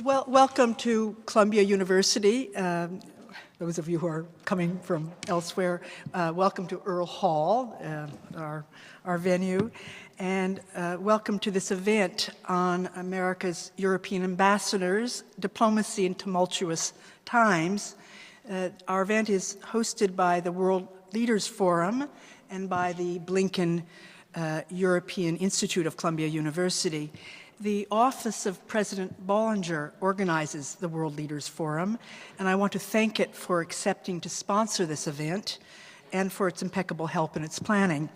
Well, welcome to Columbia University. Those of you who are coming from elsewhere, welcome to Earl Hall, our venue, and welcome to this event on America's European ambassadors, diplomacy in tumultuous times. Our event is hosted by the World Leaders Forum and by the Blinken European Institute of Columbia University. The Office of President Bollinger organizes the World Leaders Forum, and I want to thank it for accepting to sponsor this event and for its impeccable help in its planning.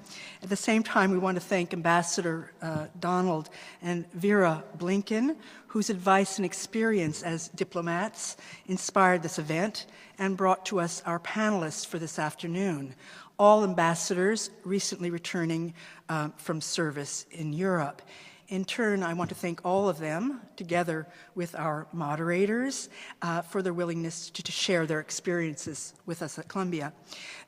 At the same time, we want to thank Ambassador Donald and Vera Blinken, whose advice and experience as diplomats inspired this event and brought to us our panelists for this afternoon, all ambassadors recently returning from service in Europe. In turn, I want to thank all of them, together with our moderators, for their willingness to share their experiences with us at Columbia.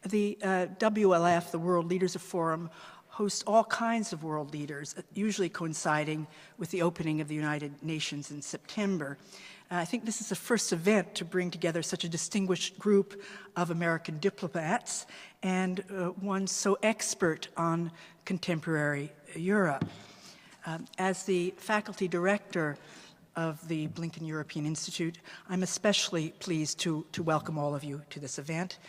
The WLF, the World Leaders Forum, hosts all kinds of world leaders, usually coinciding with the opening of the United Nations in September. I think this is the first event to bring together such a distinguished group of American diplomats and one so expert on contemporary Europe. As the faculty director of the Blinken European Institute, I'm especially pleased to welcome all of you to this event.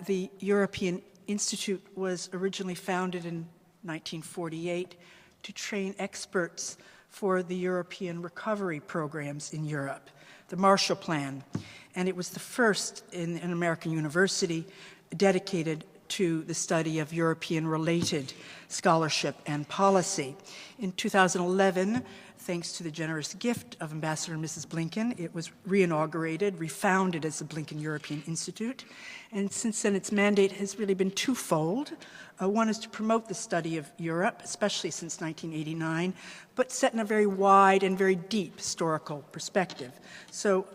The European Institute was originally founded in 1948 to train experts for the European recovery programs in Europe, the Marshall Plan, and it was the first in an American university dedicated to the study of European-related scholarship and policy. In 2011, thanks to the generous gift of Ambassador and Mrs. Blinken, it was reinaugurated, refounded as the Blinken European Institute. And since then, its mandate has really been twofold. One is to promote the study of Europe, especially since 1989, but set in a very wide and very deep historical perspective. So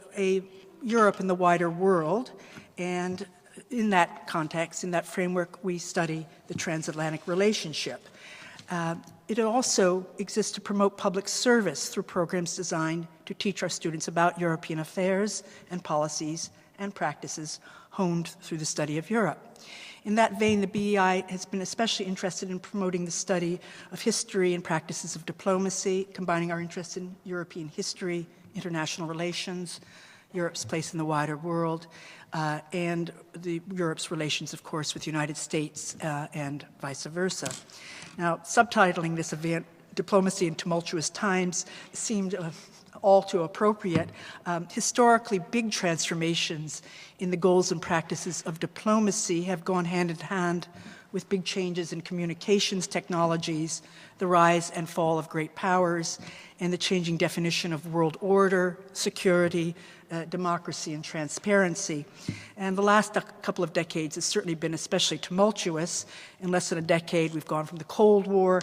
Europe in the wider world, and in that context, in that framework, we study the transatlantic relationship. It also exists to promote public service through programs designed to teach our students about European affairs and policies and practices honed through the study of Europe. In that vein, the BEI has been especially interested in promoting the study of history and practices of diplomacy, combining our interest in European history, international relations, Europe's place in the wider world, and Europe's relations, of course, with the United States and vice versa. Now, subtitling this event, Diplomacy in Tumultuous Times, seemed all too appropriate. Historically, big transformations in the goals and practices of diplomacy have gone hand in hand with big changes in communications technologies, the rise and fall of great powers, and the changing definition of world order, security, democracy, and transparency. And the last couple of decades has certainly been especially tumultuous. In less than a decade, we've gone from the Cold War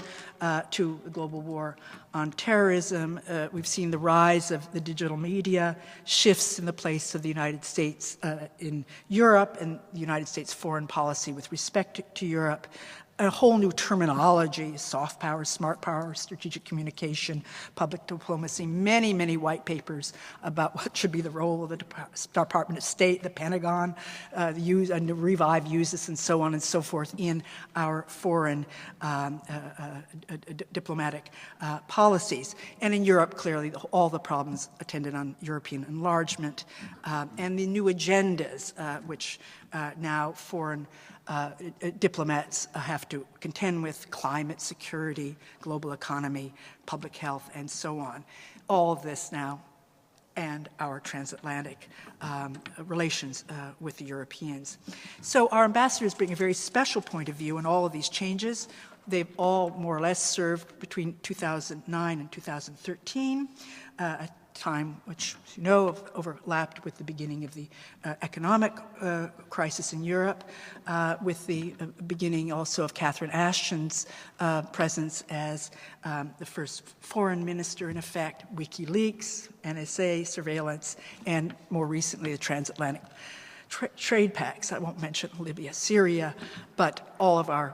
to the global war on terrorism. We've seen the rise of the digital media, shifts in the place of the United States in Europe, and the United States foreign policy with respect to Europe. A whole new terminology, soft power, smart power, strategic communication, public diplomacy, many, many white papers about what should be the role of the Department of State, the Pentagon, and to revive uses and so on and so forth in our foreign diplomatic policies. And in Europe, clearly, all the problems attendant on European enlargement and the new agendas which now foreign diplomats have to contend with: climate, security, global economy, public health, and so on. All of this now, and our transatlantic relations with the Europeans. So our ambassadors bring a very special point of view in all of these changes. They've all more or less served between 2009 and 2013, a time which, as you know, overlapped with the beginning of the economic crisis in Europe, with the beginning also of Catherine Ashton's presence as the first foreign minister, in effect, WikiLeaks, NSA surveillance, and more recently the transatlantic trade pacts. I won't mention Libya, Syria, but all of our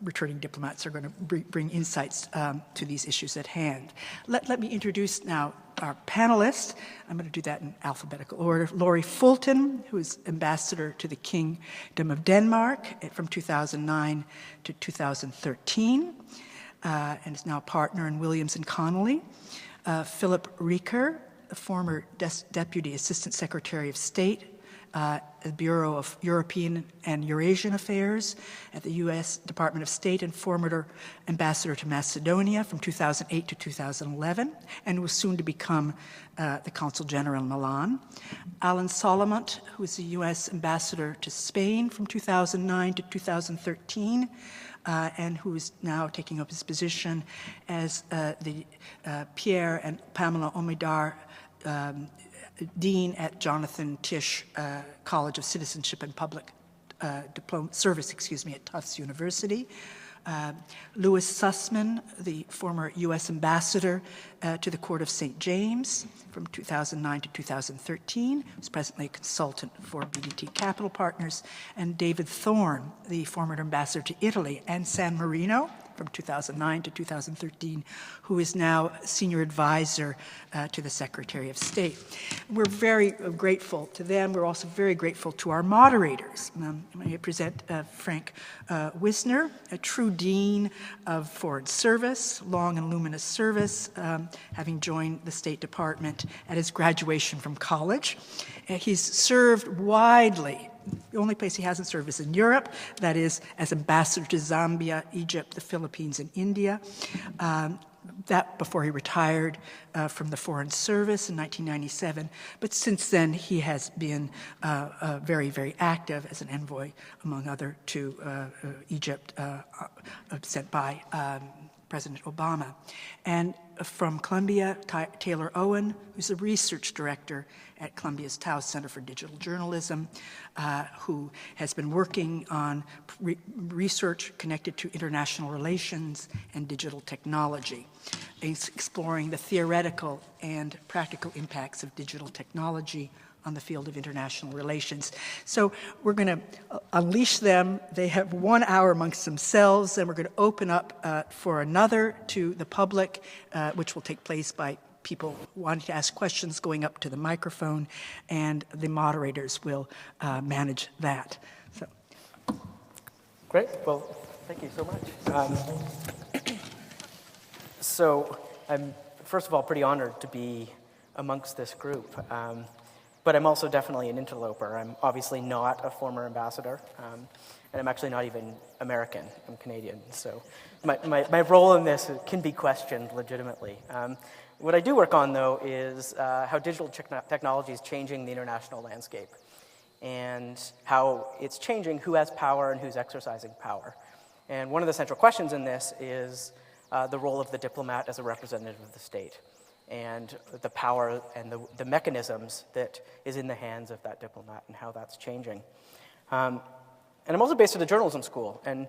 returning diplomats are going to bring insights to these issues at hand. Let me introduce now our panelists. I'm going to do that in alphabetical order. Laurie Fulton, who is ambassador to the Kingdom of Denmark from 2009 to 2013, and is now a partner in Williams & Connolly. Philip Reeker, a former Deputy Assistant Secretary of State at the Bureau of European and Eurasian Affairs at the U.S. Department of State and former ambassador to Macedonia from 2008 to 2011, and was soon to become the Consul General in Milan. Alan Solomont, who is the U.S. ambassador to Spain from 2009 to 2013, and who is now taking up his position as the Pierre and Pamela Omidar Dean at Jonathan Tisch College of Citizenship and Public Service, at Tufts University. Louis Susman, the former U.S. ambassador to the Court of St. James from 2009 to 2013, who's presently a consultant for BDT Capital Partners, and David Thorne, the former ambassador to Italy and San Marino from 2009 to 2013, who is now senior advisor to the Secretary of State. We're very grateful to them. We're also very grateful to our moderators. I present Frank Wisner, a true dean of Foreign Service, long and luminous service, having joined the State Department at his graduation from college. He's served widely. The only place he hasn't served is in Europe, that is as ambassador to Zambia, Egypt, the Philippines, and India. That before he retired from the Foreign Service in 1997. But since then, he has been very, very active as an envoy, among other, to Egypt, sent by President Obama. And from Columbia, Taylor Owen, who's a research director at Columbia's Tao Center for Digital Journalism, who has been working on research connected to international relations and digital technology, exploring the theoretical and practical impacts of digital technology on the field of international relations. So we're going to unleash them. They have 1 hour amongst themselves, and we're going to open up for another to the public, which will take place by people wanting to ask questions going up to the microphone, and the moderators will manage that. Great. Well, thank you so much. So I'm, first of all, pretty honored to be amongst this group. But I'm also definitely an interloper. I'm obviously not a former ambassador, and I'm actually not even American. I'm Canadian. So my role in this can be questioned legitimately. What I do work on, though, is how digital technology is changing the international landscape and how it's changing who has power and who's exercising power. And one of the central questions in this is the role of the diplomat as a representative of the state, and the power and the mechanisms that is in the hands of that diplomat and how that's changing. And I'm also based at a journalism school, and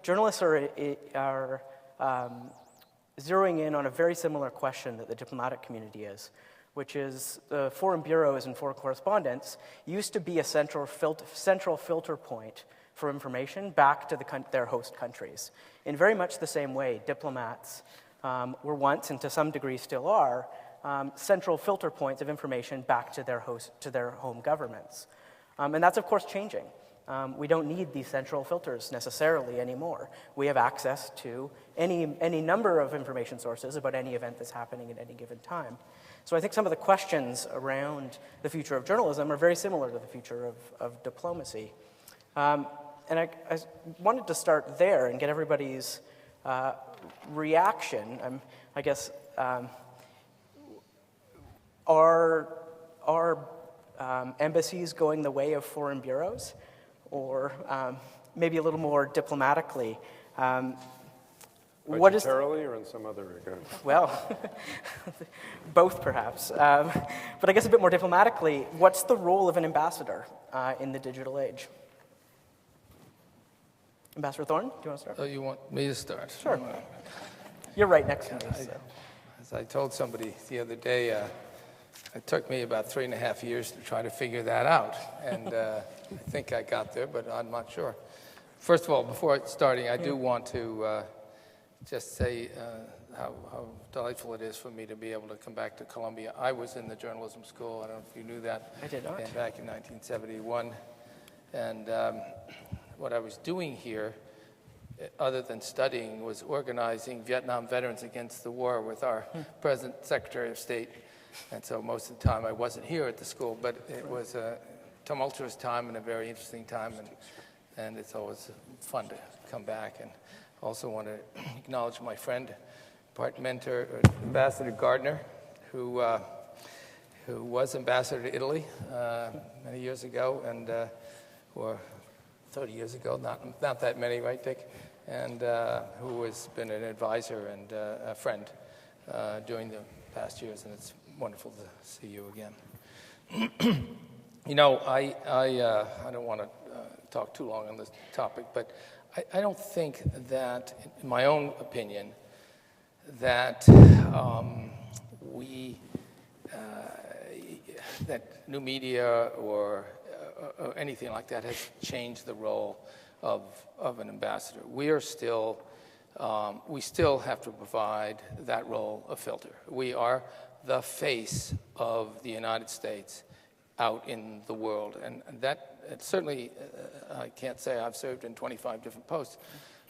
journalists are zeroing in on a very similar question that the diplomatic community is, which is the foreign bureaus and foreign correspondents used to be a central filter point for information back to their host countries. In very much the same way, diplomats were once, and to some degree still are, central filter points of information back to their home governments. And that's, of course, changing. We don't need these central filters necessarily anymore. We have access to any number of information sources about any event that's happening at any given time. So I think some of the questions around the future of journalism are very similar to the future of diplomacy. And I wanted to start there and get everybody's reaction. I guess, are embassies going the way of foreign bureaus? Or maybe a little more diplomatically, budgetarily or in some other regard? Well, both perhaps. But I guess a bit more diplomatically, what's the role of an ambassador in the digital age? Ambassador Thorne, do you want to start? Oh, you want me to start? Sure. You're right next to me. So. As I told somebody the other day, it took me about 3.5 years to try to figure that out. And I think I got there, but I'm not sure. First of all, before starting, I do want to just say how delightful it is for me to be able to come back to Columbia. I was in the journalism school. I don't know if you knew that. I did not. And back in 1971. And what I was doing here, other than studying, was organizing Vietnam veterans against the war with our present Secretary of State. And so most of the time I wasn't here at the school, but it was a tumultuous time and a very interesting time, and it's always fun to come back. And also want to acknowledge my friend, part mentor, Ambassador Gardner, who was ambassador to Italy many years ago, and or 30 years ago, not that many, right, Dick? And who has been an advisor and a friend during the past years, and it's wonderful to see you again. You know, I don't want to talk too long on this topic, but I don't think that, in my own opinion, that that new media or anything like that has changed the role of an ambassador. We still have to provide that role of filter. We are the face of the United States out in the world, and that certainly, I can't say I've served in 25 different posts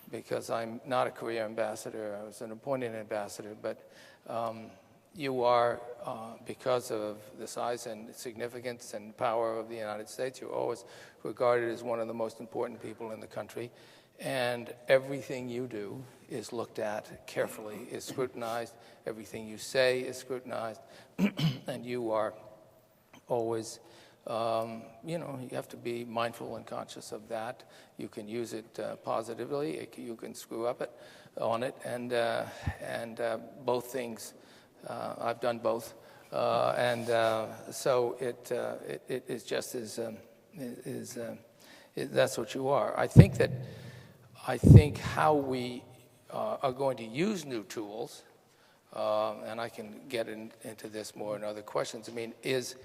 because I'm not a career ambassador. I was an appointed ambassador, but you are, because of the size and significance and power of the United States, you're always regarded as one of the most important people in the country, and everything you do is looked at carefully, is scrutinized. Everything you say is scrutinized, and you are always, you have to be mindful and conscious of that. You can use it positively. You can screw up on it, and both things. I've done both, and so it is just as that's what you are. I think how we are going to use new tools, and I can get into this more in other questions. I mean, is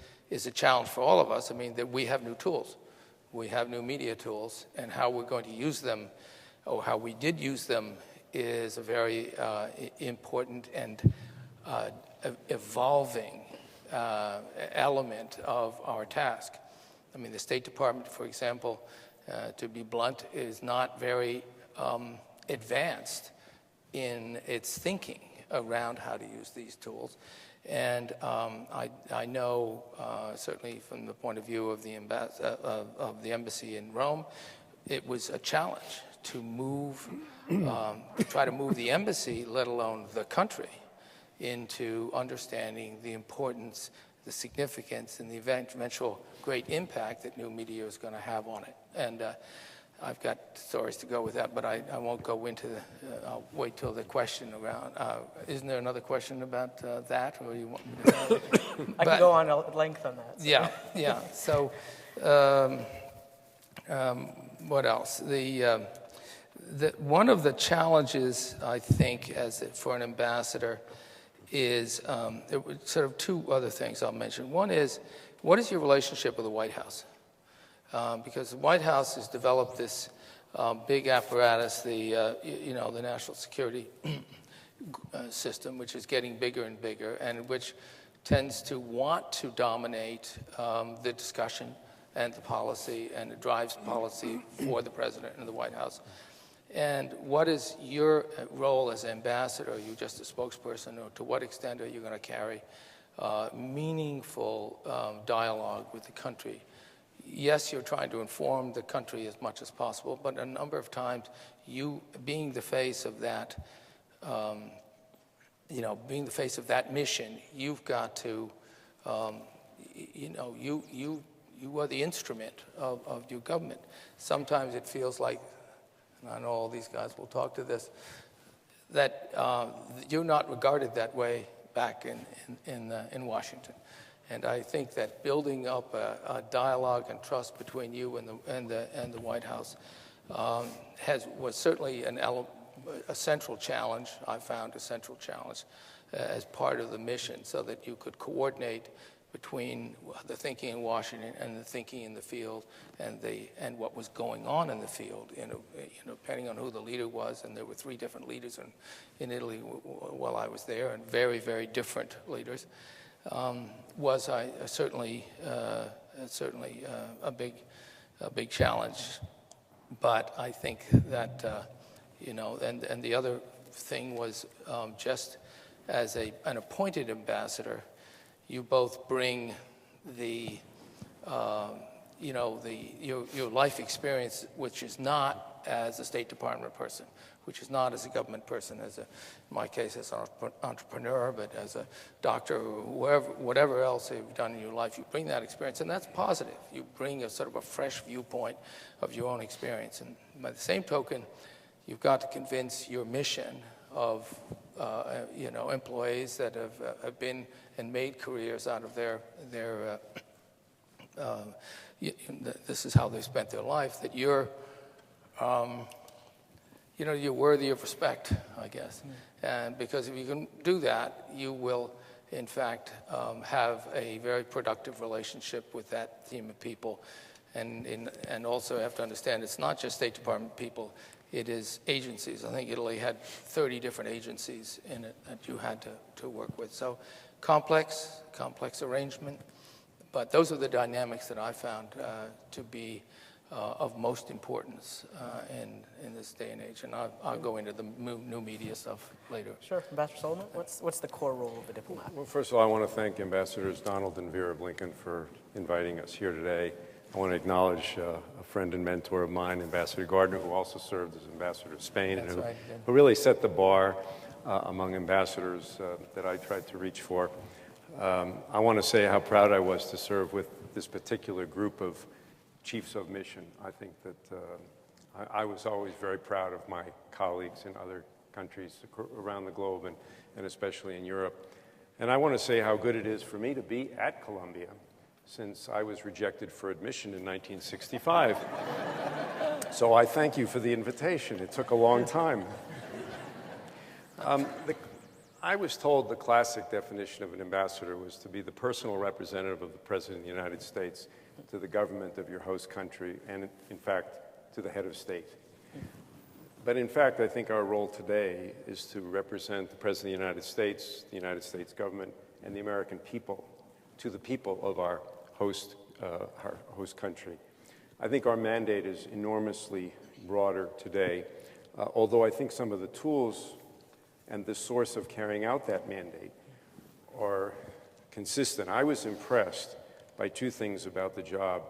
a challenge for all of us. I mean, that we have new tools. We have new media tools, and how we're going to use them, or how we did use them, is a very important and evolving element of our task. I mean, the State Department, for example, to be blunt, is not very advanced in its thinking around how to use these tools. And I know, certainly from the point of view of the embassy in Rome, it was a challenge to try to move the embassy, let alone the country, into understanding the importance, the significance, and the eventual great impact that new media is going to have on it. And I've got stories to go with that, but I won't go into I'll wait till the question around. Isn't there another question about that, or you want me to? I can go on at length on that. So. Yeah. So, what else? One of the challenges, I think, for an ambassador is sort of two other things I'll mention. One is, what is your relationship with the White House? Because the White House has developed this big apparatus, the national security system, which is getting bigger and bigger, and which tends to want to dominate the discussion and the policy, and it drives policy for the president and the White House. And what is your role as ambassador? Are you just a spokesperson, or to what extent are you going to carry meaningful dialogue with the country? Yes, you're trying to inform the country as much as possible, but a number of times, you being the face of that, being the face of that mission, you've got to, you are the instrument of your government. Sometimes it feels like, and I know all these guys will talk to this, that you're not regarded that way back in Washington. And I think that building up a dialogue and trust between you and the White House was certainly a central challenge. I found a central challenge as part of the mission, so that you could coordinate between the thinking in Washington and the thinking in the field, and what was going on in the field. Depending on who the leader was, and there were 3 different leaders in Italy while I was there, and very, very different leaders. Was certainly a big challenge. But I think that and the other thing was just as an appointed ambassador, you both bring your life experience, which is not as a State Department person, which is not as a government person, in my case as an entrepreneur, but as a doctor or whatever else you've done in your life, you bring that experience, and that's positive. You bring a sort of a fresh viewpoint of your own experience. And by the same token, you've got to convince your mission of employees that have been and made careers out of their this is how they spent their life, that you're worthy of respect, I guess. And because if you can do that, you will, in fact, have a very productive relationship with that team of people. And also have to understand it's not just State Department people, it is agencies. I think Italy had 30 different agencies in it that you had to work with. So complex arrangement. But those are the dynamics that I found to be of most importance in this day and age. And I'll go into the new media stuff later. Sure. Ambassador Solomon, what's the core role of a diplomat? Well, first of all, I want to thank Ambassadors Donald and Vera Blinken for inviting us here today. I want to acknowledge a friend and mentor of mine, Ambassador Gardner, who also served as Ambassador to Spain, and who really set the bar among ambassadors that I tried to reach for. I want to say how proud I was to serve with this particular group of chiefs of mission. I think that I was always very proud of my colleagues in other countries around the globe, and especially in Europe. And I want to say how good it is for me to be at Columbia, since I was rejected for admission in 1965. So I thank you for the invitation. It took a long time. I was told the classic definition of an ambassador was to be the personal representative of the President of the United States to the government of your host country, and in fact, to the head of state. But in fact, I think our role today is to represent the President of the United States government, and the American people to the people of our host country. I think our mandate is enormously broader today, although I think some of the tools and the source of carrying out that mandate are consistent. I was impressed by 2 things about the job,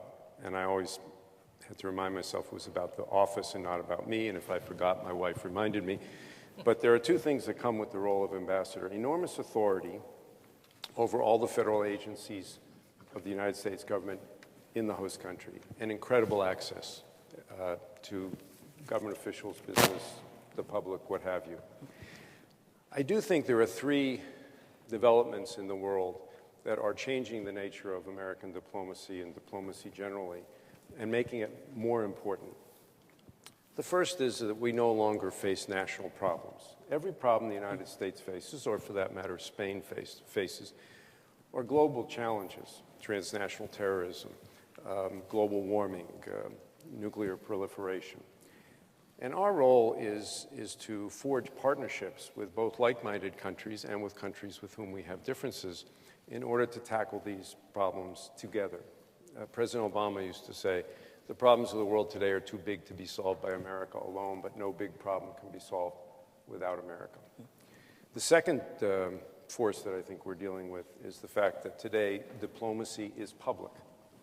and I always had to remind myself it was about the office and not about me, and if I forgot, my wife reminded me. But there are 2 things that come with the role of ambassador: enormous authority over all the federal agencies of the United States government in the host country, and incredible access to government officials, business, the public, what have you. I do think there are 3 developments in the world that are changing the nature of American diplomacy and diplomacy generally, and making it more important. The first is that we no longer face national problems. Every problem the United States faces, or for that matter, Spain faces, are global challenges: transnational terrorism, global warming, nuclear proliferation. And our role is to forge partnerships with both like-minded countries and with countries with whom we have differences in order to tackle these problems together. President Obama used to say, the problems of the world today are too big to be solved by America alone, but no big problem can be solved without America. The second force that I think we're dealing with is the fact that today diplomacy is public,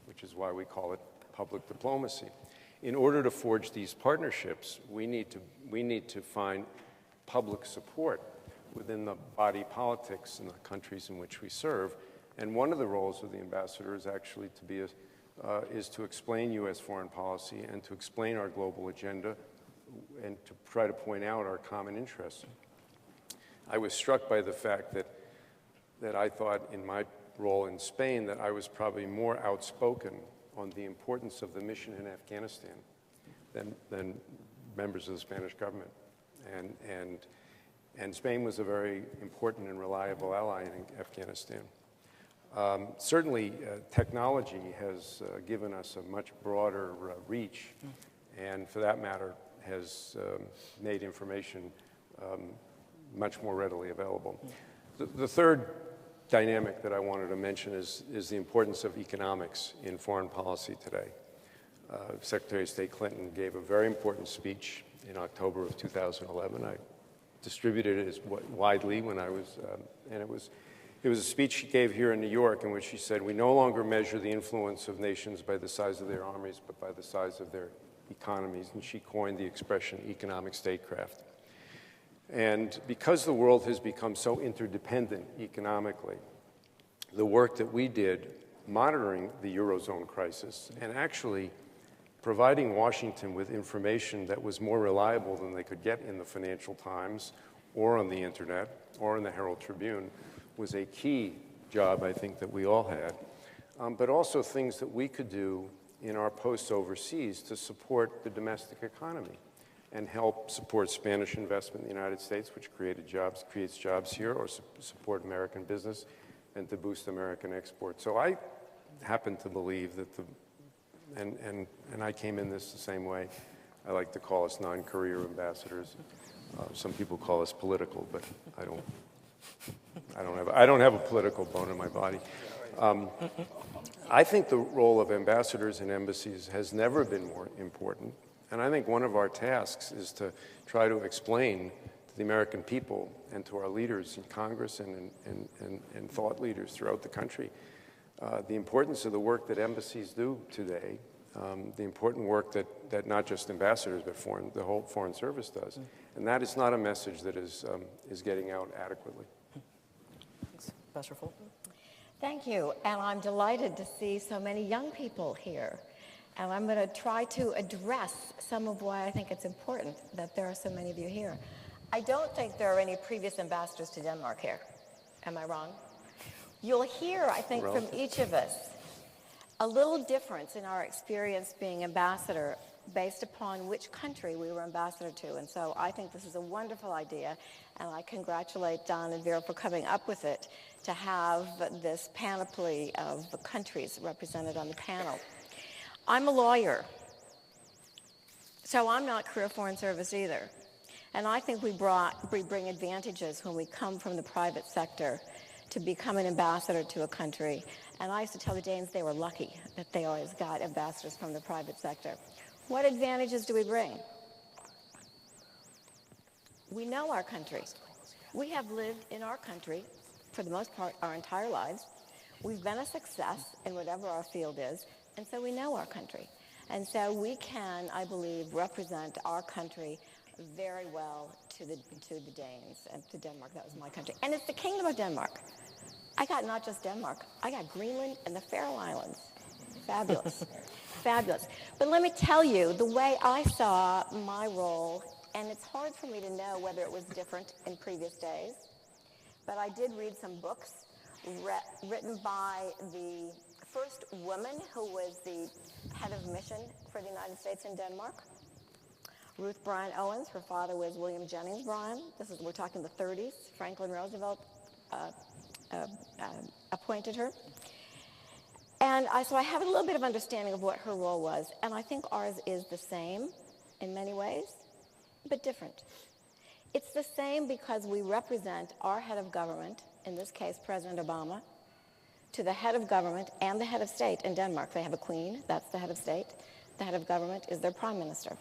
which is why we call it public diplomacy. In order to forge these partnerships, we need to find public support within the body politics in the countries in which we serve. And one of the roles of the ambassador is actually is to explain U.S. foreign policy and to explain our global agenda and to try to point out our common interests. I was struck by the fact that I thought in my role in Spain that I was probably more outspoken on the importance of the mission in Afghanistan than members of the Spanish government. And Spain was a very important and reliable ally in Afghanistan. Certainly, technology has given us a much broader reach, and for that matter, has made information much more readily available. The third dynamic that I wanted to mention is the importance of economics in foreign policy today. Secretary of State Clinton gave a very important speech in October of 2011. I distributed it as widely when I was, and it was a speech she gave here in New York in which she said, "We no longer measure the influence of nations by the size of their armies, but by the size of their economies." And she coined the expression economic statecraft. And because the world has become so interdependent economically, the work that we did monitoring the Eurozone crisis and actually providing Washington with information that was more reliable than they could get in the Financial Times or on the internet or in the Herald Tribune was a key job, I think, that we all had, but also things that we could do in our posts overseas to support the domestic economy and help support Spanish investment in the United States, which creates jobs here, or support American business and to boost American exports. So I happen to believe that and I came in this the same way. I like to call us non-career ambassadors. Some people call us political, but I don't have a political bone in my body. I think the role of ambassadors and embassies has never been more important. And I think one of our tasks is to try to explain to the American people and to our leaders in Congress and thought leaders throughout the country the importance of the work that embassies do today, the important work that not just ambassadors but the whole Foreign Service does. And that is not a message that is getting out adequately. Thanks. Ambassador Fulton. Thank you, and I'm delighted to see so many young people here. And I'm going to try to address some of why I think it's important that there are so many of you here. I don't think there are any previous ambassadors to Denmark here. Am I wrong? You'll hear, I think, from each of us a little difference in our experience being ambassador based upon which country we were ambassador to. And so I think this is a wonderful idea, and I congratulate Don and Vera for coming up with it to have this panoply of countries represented on the panel. I'm a lawyer, so I'm not career Foreign Service either. And I think we bring advantages when we come from the private sector to become an ambassador to a country. And I used to tell the Danes they were lucky that they always got ambassadors from the private sector. What advantages do we bring? We know our country. We have lived in our country, for the most part, our entire lives. We've been a success in whatever our field is, and so we know our country. And so we can, I believe, represent our country very well to the Danes and to Denmark. That was my country. And it's the Kingdom of Denmark. I got not just Denmark, I got Greenland and the Faroe Islands. Fabulous. Fabulous. But let me tell you, the way I saw my role, and it's hard for me to know whether it was different in previous days, but I did read some books written by the first woman who was the head of mission for the United States in Denmark, Ruth Bryan Owens. Her father was William Jennings Bryan. We're talking the 30s. Franklin Roosevelt appointed her. And so I have a little bit of understanding of what her role was, and I think ours is the same in many ways, but different. It's the same because we represent our head of government, in this case President Obama, to the head of government and the head of state in Denmark. They have a queen, that's the head of state. The head of government is their prime minister.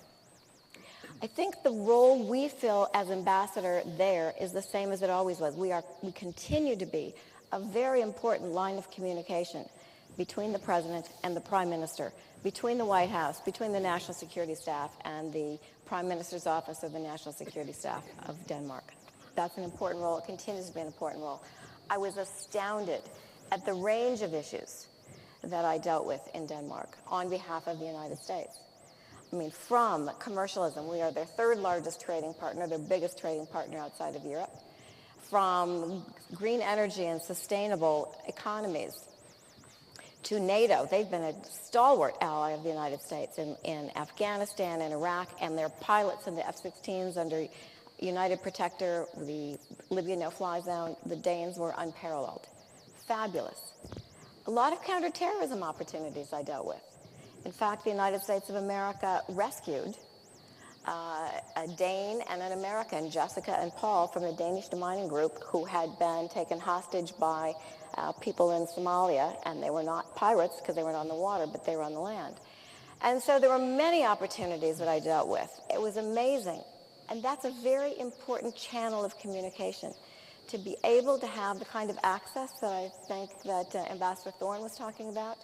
I think the role we fill as ambassador there is the same as it always was. We continue to be a very important line of communication between the president and the prime minister, between the White House, between the National Security Staff and the Prime Minister's Office of the National Security Staff of Denmark. That's an important role. It continues to be an important role. I was astounded at the range of issues that I dealt with in Denmark on behalf of the United States. I mean, from commercialism, we are their third largest trading partner, their biggest trading partner outside of Europe, from green energy and sustainable economies to NATO. They've been a stalwart ally of the United States in Afghanistan and Iraq, and their pilots in the F-16s under United Protector, the Libya no-fly zone, the Danes were unparalleled. Fabulous. A lot of counterterrorism opportunities I dealt with. In fact, the United States of America rescued a Dane and an American, Jessica and Paul, from the Danish demining group who had been taken hostage by people in Somalia, and they were not pirates because they weren't on the water, but they were on the land. And so there were many opportunities that I dealt with. It was amazing. And that's a very important channel of communication, to be able to have the kind of access that I think that Ambassador Thorne was talking about,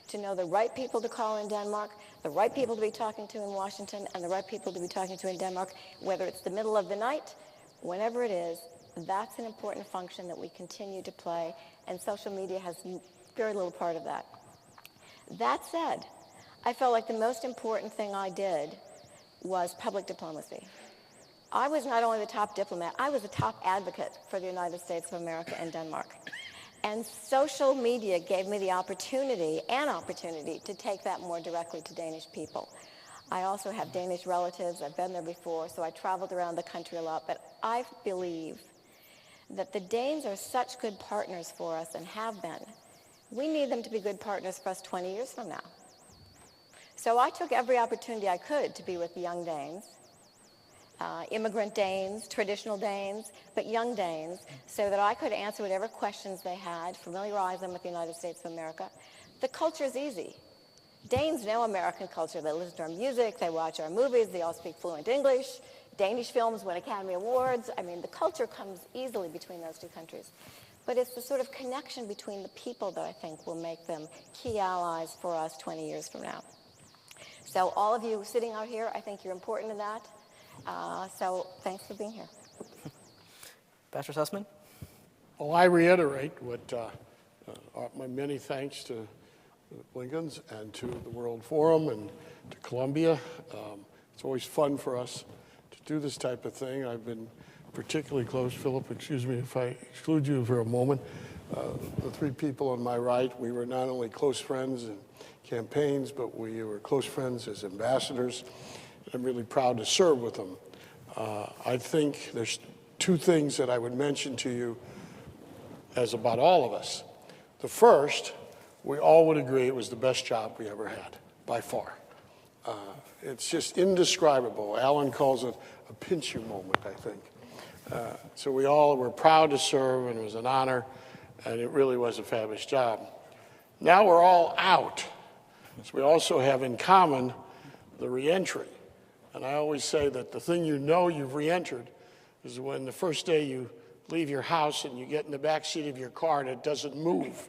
to know the right people to call in Denmark, the right people to be talking to in Washington, and the right people to be talking to in Denmark, whether it's the middle of the night, whenever it is. That's an important function that we continue to play, and social media has very little part of that. That said, I felt like the most important thing I did was public diplomacy. I was not only the top diplomat, I was the top advocate for the United States of America and Denmark. And social media gave me the opportunity to take that more directly to Danish people. I also have Danish relatives. I've been there before, so I traveled around the country a lot. But I believe that the Danes are such good partners for us and have been. We need them to be good partners for us 20 years from now. So I took every opportunity I could to be with the young Danes, immigrant Danes, traditional Danes, but young Danes, so that I could answer whatever questions they had, familiarize them with the United States of America. The culture is easy. Danes know American culture. They listen to our music, they watch our movies, they all speak fluent English. Danish films win Academy Awards. I mean, the culture comes easily between those two countries. But it's the sort of connection between the people that I think will make them key allies for us 20 years from now. So all of you sitting out here, I think you're important in that. So thanks for being here. Pastor Susman? Well, I reiterate what my many thanks to the Blinkens and to the World Forum and to Columbia. It's always fun for us to do this type of thing. I've been particularly close, Philip, excuse me if I exclude you for a moment. The three people on my right, we were not only close friends in campaigns, but we were close friends as ambassadors. I'm really proud to serve with them. I think there's two things that I would mention to you as about all of us. The first, we all would agree it was the best job we ever had, by far. It's just indescribable. Alan calls it a pinch you moment, I think. So we all were proud to serve, and it was an honor, and it really was a fabulous job. Now we're all out. So we also have in common the reentry. And I always say that the thing you know you've reentered is when the first day you leave your house and you get in the back seat of your car and it doesn't move.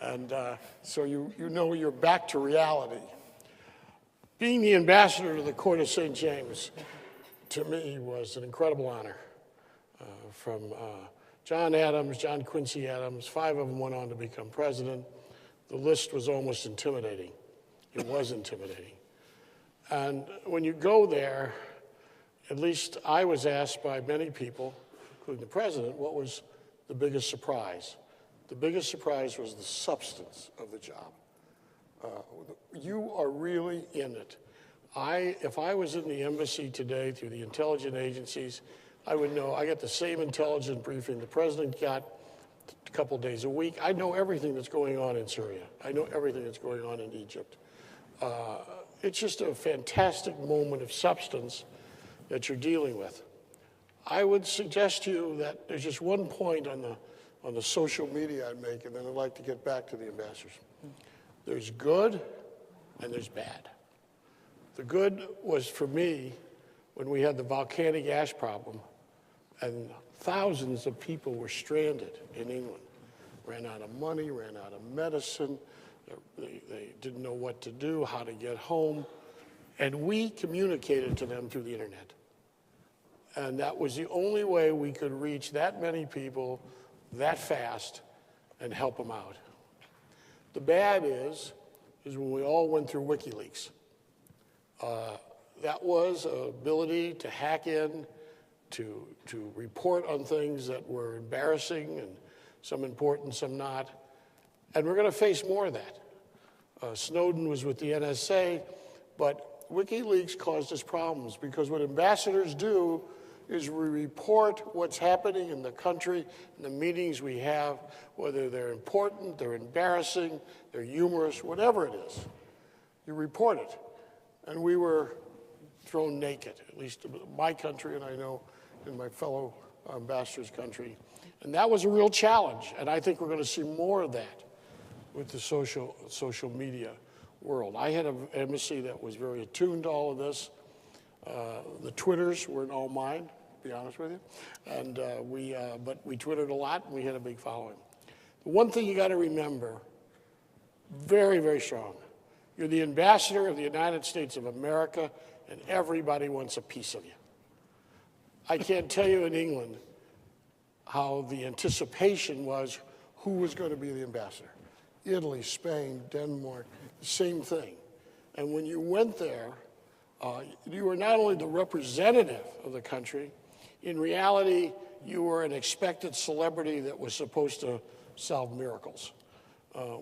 And so you know you're back to reality. Being the ambassador to the Court of St. James, to me, was an incredible honor. From John Quincy Adams, 5 of them went on to become president. The list was almost intimidating. It was intimidating. And when you go there, at least I was asked by many people, including the president, what was the biggest surprise? The biggest surprise was the substance of the job. You are really in it. If I was in the embassy today through the intelligence agencies, I would know I got the same intelligence briefing the president got a couple days a week. I know everything that's going on in Syria. I know everything that's going on in Egypt. It's just a fantastic moment of substance that you're dealing with. I would suggest to you that there's just one point on the social media I'd make, and then I'd like to get back to the ambassadors. There's good and there's bad. The good was for me when we had the volcanic ash problem and thousands of people were stranded in England. Ran out of money, ran out of medicine. They didn't know what to do, how to get home. And we communicated to them through the internet. And that was the only way we could reach that many people that fast and help them out. The bad is when we all went through WikiLeaks. That was an ability to hack in, to report on things that were embarrassing and some important, some not. And we're going to face more of that. Snowden was with the NSA, but WikiLeaks caused us problems because what ambassadors do is we report what's happening in the country, in the meetings we have, whether they're important, they're embarrassing, they're humorous, whatever it is. You report it. And we were thrown naked, at least in my country, and I know in my fellow ambassador's country. And that was a real challenge, and I think we're going to see more of that with the social media world. I had an embassy that was very attuned to all of this. The Twitters weren't all mine, to be honest with you. And but we Twittered a lot, and we had a big following. The one thing you got to remember, very, very strong, you're the ambassador of the United States of America, and everybody wants a piece of you. I can't tell you in England how the anticipation was who was going to be the ambassador. Italy, Spain, Denmark, same thing. And when you went there, you were not only the representative of the country, in reality, you were an expected celebrity that was supposed to solve miracles.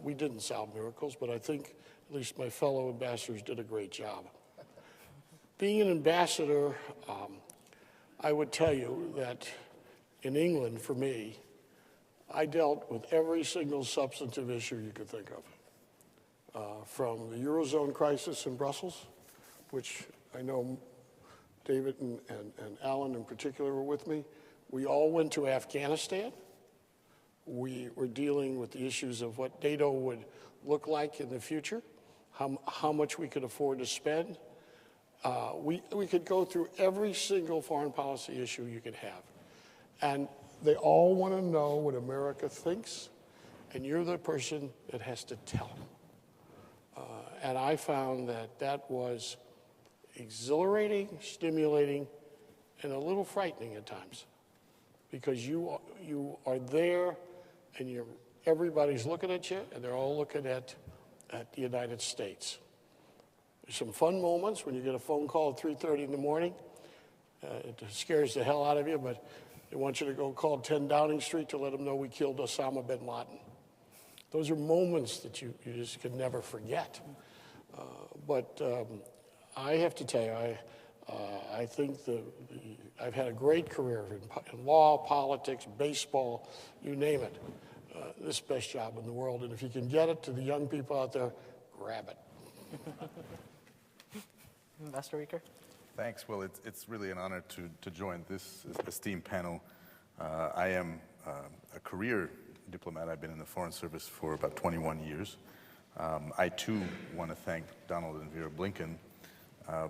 We didn't solve miracles, but I think at least my fellow ambassadors did a great job. Being an ambassador, I would tell you that in England, for me, I dealt with every single substantive issue you could think of. From the Eurozone crisis in Brussels, which I know David and Alan in particular were with me. We all went to Afghanistan. We were dealing with the issues of what NATO would look like in the future, how much we could afford to spend. We could go through every single foreign policy issue you could have. And they all want to know what America thinks, and you're the person that has to tell them. And I found that was exhilarating, stimulating, and a little frightening at times, because you are there, and everybody's looking at you, and they're all looking at the United States. There's some fun moments when you get a phone call at 3:30 in the morning. It scares the hell out of you, but they want you to go call 10 Downing Street to let them know we killed Osama bin Laden. Those are moments that you just can never forget. But I have to tell you, I think I've had a great career in law, politics, baseball, you name it. This is the best job in the world, and if you can get it to the young people out there, grab it. Ambassador Reeker? Thanks. Well, it's really an honor to join this esteemed panel. I am a career diplomat. I've been in the Foreign Service for about 21 years. I, too, want to thank Donald and Vera Blinken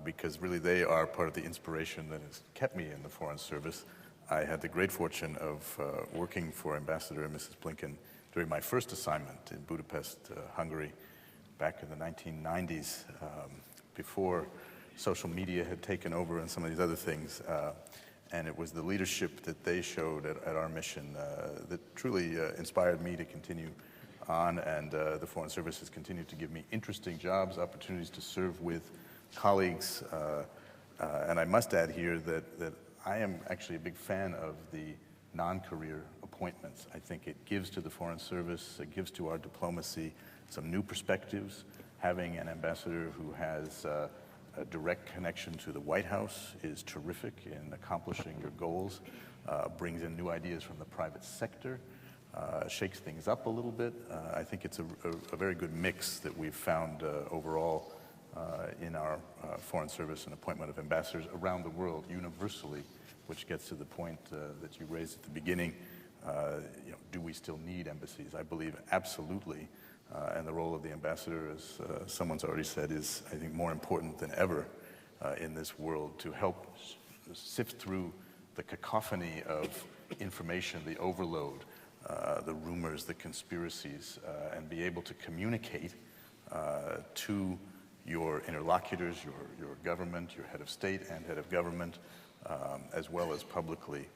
because really they are part of the inspiration that has kept me in the Foreign Service. I had the great fortune of working for Ambassador and Mrs. Blinken during my first assignment in Budapest, Hungary, back in the 1990s, before social media had taken over and some of these other things. And it was the leadership that they showed at our mission that truly inspired me to continue on, and the Foreign Service has continued to give me interesting jobs, opportunities to serve with colleagues. And I must add here that I am actually a big fan of the non-career appointments. I think it gives to the Foreign Service, it gives to our diplomacy some new perspectives. Having an ambassador who has a direct connection to the White House is terrific in accomplishing your goals, brings in new ideas from the private sector, shakes things up a little bit. I think it's a very good mix that we've found overall in our Foreign Service and appointment of ambassadors around the world universally, which gets to the point that you raised at the beginning. Do we still need embassies? I believe absolutely. And the role of the ambassador, as someone's already said, is, I think, more important than ever in this world to help sift through the cacophony of information, the overload, the rumors, the conspiracies, and be able to communicate to your interlocutors, your government, your head of state and head of government, as well as publicly,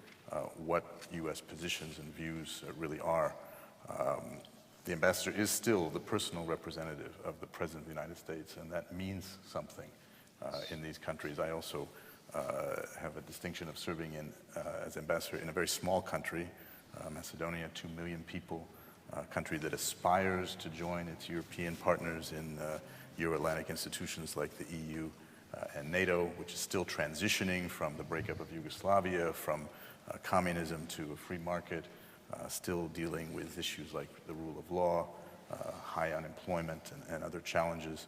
what U.S. positions and views really are. The ambassador is still the personal representative of the President of the United States, and that means something in these countries. I also have a distinction of serving as ambassador in a very small country, Macedonia, 2 million people, a country that aspires to join its European partners in Euro-Atlantic institutions like the EU, and NATO, which is still transitioning from the breakup of Yugoslavia, from communism to a free market, still dealing with issues like the rule of law, high unemployment, and other challenges.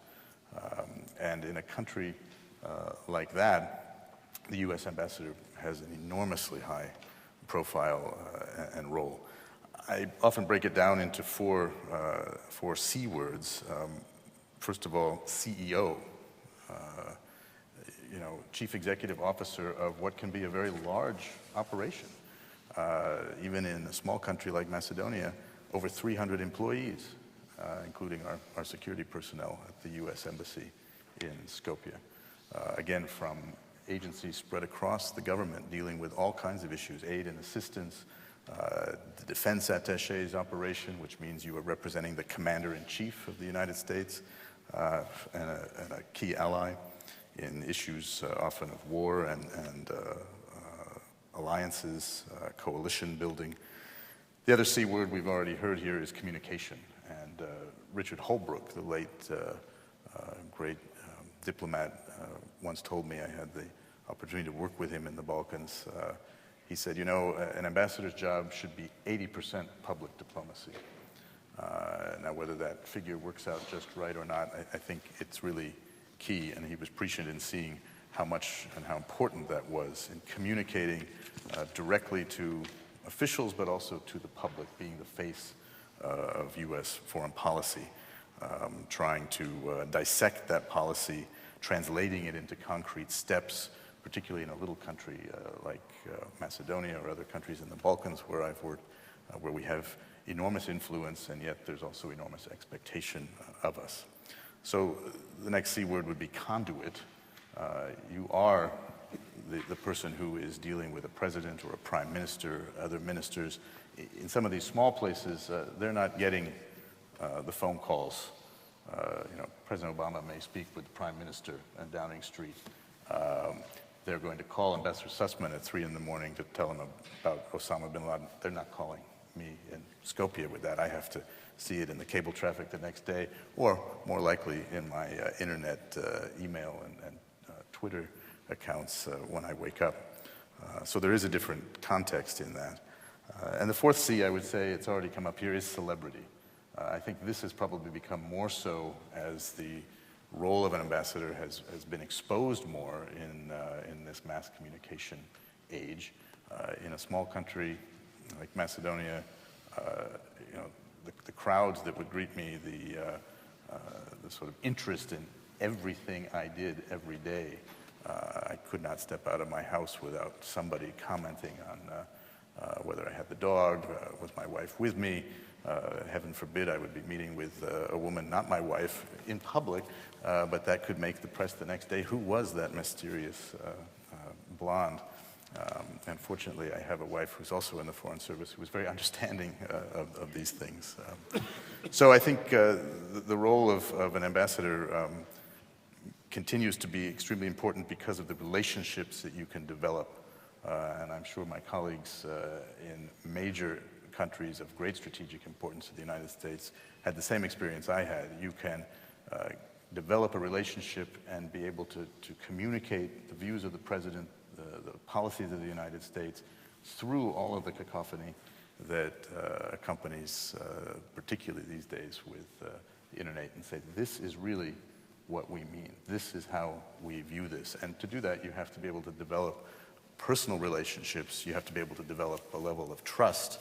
And in a country like that, the U.S. ambassador has an enormously high profile and role. I often break it down into four C words. First of all, CEO, Chief Executive Officer of what can be a very large operation. Even in a small country like Macedonia, over 300 employees, including our security personnel at the U.S. Embassy in Skopje. Again, from agencies spread across the government dealing with all kinds of issues, aid and assistance, the defense attache's operation, which means you are representing the commander-in-chief of the United States and a key ally in issues often of war and alliances, coalition building. The other C word we've already heard here is communication. And Richard Holbrooke, the late great diplomat, once told me, I had the opportunity to work with him in the Balkans. He said, an ambassador's job should be 80% public diplomacy. Now, whether that figure works out just right or not, I think it's really key. And he was prescient in seeing how much and how important that was in communicating directly to officials, but also to the public, being the face of U.S. foreign policy, trying to dissect that policy, translating it into concrete steps, particularly in a little country like Macedonia or other countries in the Balkans where I've worked, where we have enormous influence and yet there's also enormous expectation of us. So the next C word would be conduit. You are the person who is dealing with a president or a prime minister, other ministers. In some of these small places, they're not getting the phone calls. President Obama may speak with the prime minister on Downing Street. They're going to call Ambassador Susman at 3 in the morning to tell him about Osama bin Laden. They're not calling me in Skopje with that. I have to see it in the cable traffic the next day, or more likely in my internet email and Twitter accounts when I wake up. So there is a different context in that. And the fourth C, I would say, it's already come up here, is celebrity. I think this has probably become more so as the role of an ambassador has been exposed more in this mass communication age. In a small country like Macedonia, the crowds that would greet me, the sort of interest in everything I did every day. I could not step out of my house without somebody commenting on whether I had the dog, was my wife with me. Heaven forbid I would be meeting with a woman, not my wife, in public, but that could make the press the next day. Who was that mysterious blonde? And fortunately, I have a wife who's also in the Foreign Service who was very understanding of these things. So I think the role of an ambassador continues to be extremely important because of the relationships that you can develop. And I'm sure my colleagues in major countries of great strategic importance to the United States had the same experience I had. You can develop a relationship and be able to communicate the views of the president, the policies of the United States through all of the cacophony that accompanies, particularly these days with the internet, and say, this is really what we mean. This is how we view this. And to do that, you have to be able to develop personal relationships. You have to be able to develop a level of trust,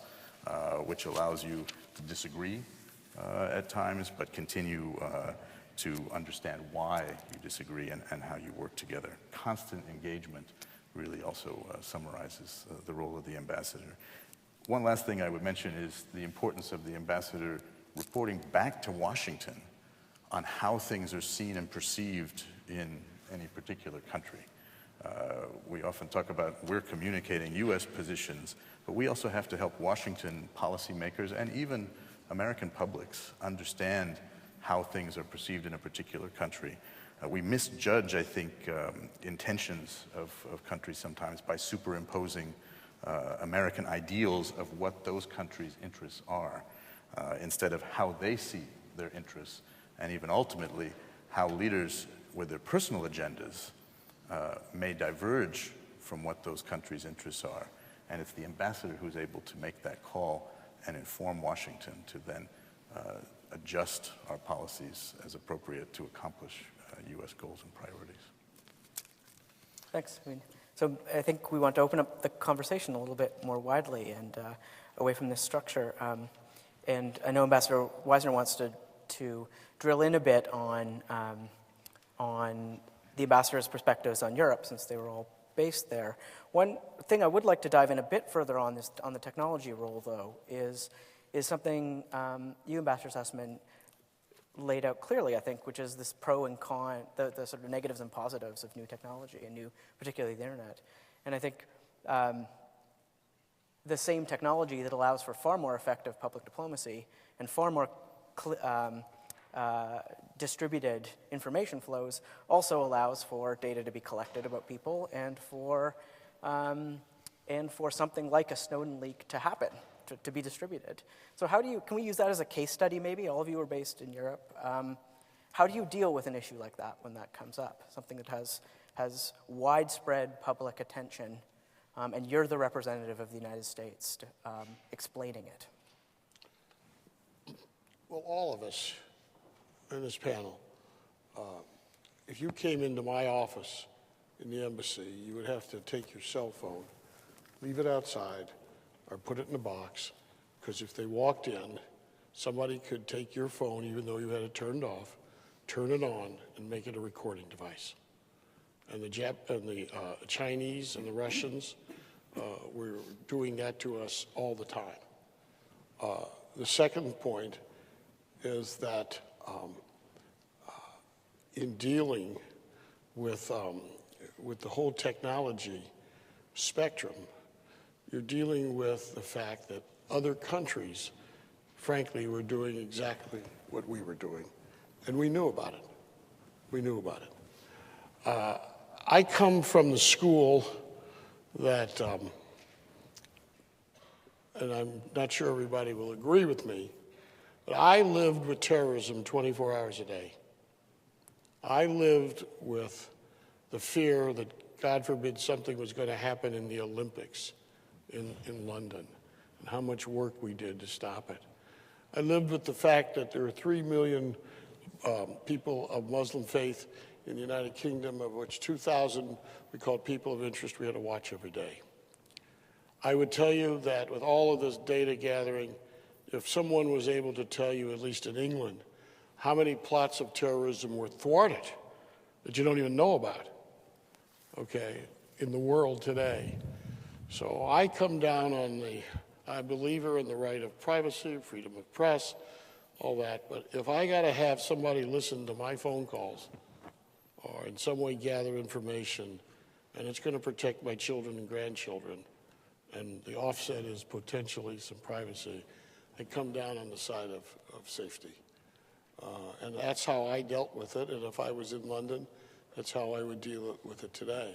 which allows you to disagree at times, but continue to understand why you disagree and how you work together. Constant engagement really also summarizes the role of the ambassador. One last thing I would mention is the importance of the ambassador reporting back to Washington on how things are seen and perceived in any particular country. We often talk about we're communicating U.S. positions, but we also have to help Washington policymakers and even American publics understand how things are perceived in a particular country. We misjudge, I think, intentions of countries sometimes by superimposing American ideals of what those countries' interests are, instead of how they see their interests, and even ultimately how leaders with their personal agendas may diverge from what those countries' interests are. And it's the ambassador who's able to make that call and inform Washington to then adjust our policies as appropriate to accomplish U.S. goals and priorities. Thanks. So I think we want to open up the conversation a little bit more widely and away from this structure. And I know Ambassador Wisner wants to drill in a bit on the ambassador's perspectives on Europe, since they were all based there. One thing I would like to dive in a bit further on the technology role, though, is something you, Ambassador Susman, laid out clearly, I think, which is this pro and con, the sort of negatives and positives of new technology, and particularly the internet. And I think the same technology that allows for far more effective public diplomacy and far more distributed information flows also allows for data to be collected about people and for something like a Snowden leak to happen, to be distributed. So can we use that as a case study maybe? All of you are based in Europe. How do you deal with an issue like that when that comes up? Something that has widespread public attention, and you're the representative of the United States explaining it. Well, all of us in this panel, if you came into my office in the embassy, you would have to take your cell phone, leave it outside, or put it in a box, because if they walked in, somebody could take your phone, even though you had it turned off, turn it on, and make it a recording device. And the Chinese and the Russians were doing that to us all the time. The second point is that in dealing with the whole technology spectrum, you're dealing with the fact that other countries, frankly, were doing exactly what we were doing. And we knew about it. We knew about it. I come from the school that, and I'm not sure everybody will agree with me, but I lived with terrorism 24 hours a day. I lived with the fear that, God forbid, something was going to happen in the Olympics in London, and how much work we did to stop it. I lived with the fact that there are 3 million people of Muslim faith in the United Kingdom, of which 2,000 we called people of interest we had to watch every day. I would tell you that with all of this data gathering, if someone was able to tell you, at least in England, how many plots of terrorism were thwarted that you don't even know about, okay, in the world today. So I come down on I'm a believer in the right of privacy, freedom of press, all that, but if I got to have somebody listen to my phone calls or in some way gather information, and it's going to protect my children and grandchildren, and the offset is potentially some privacy, I come down on the side of safety. And that's how I dealt with it, and if I was in London, that's how I would deal with it today.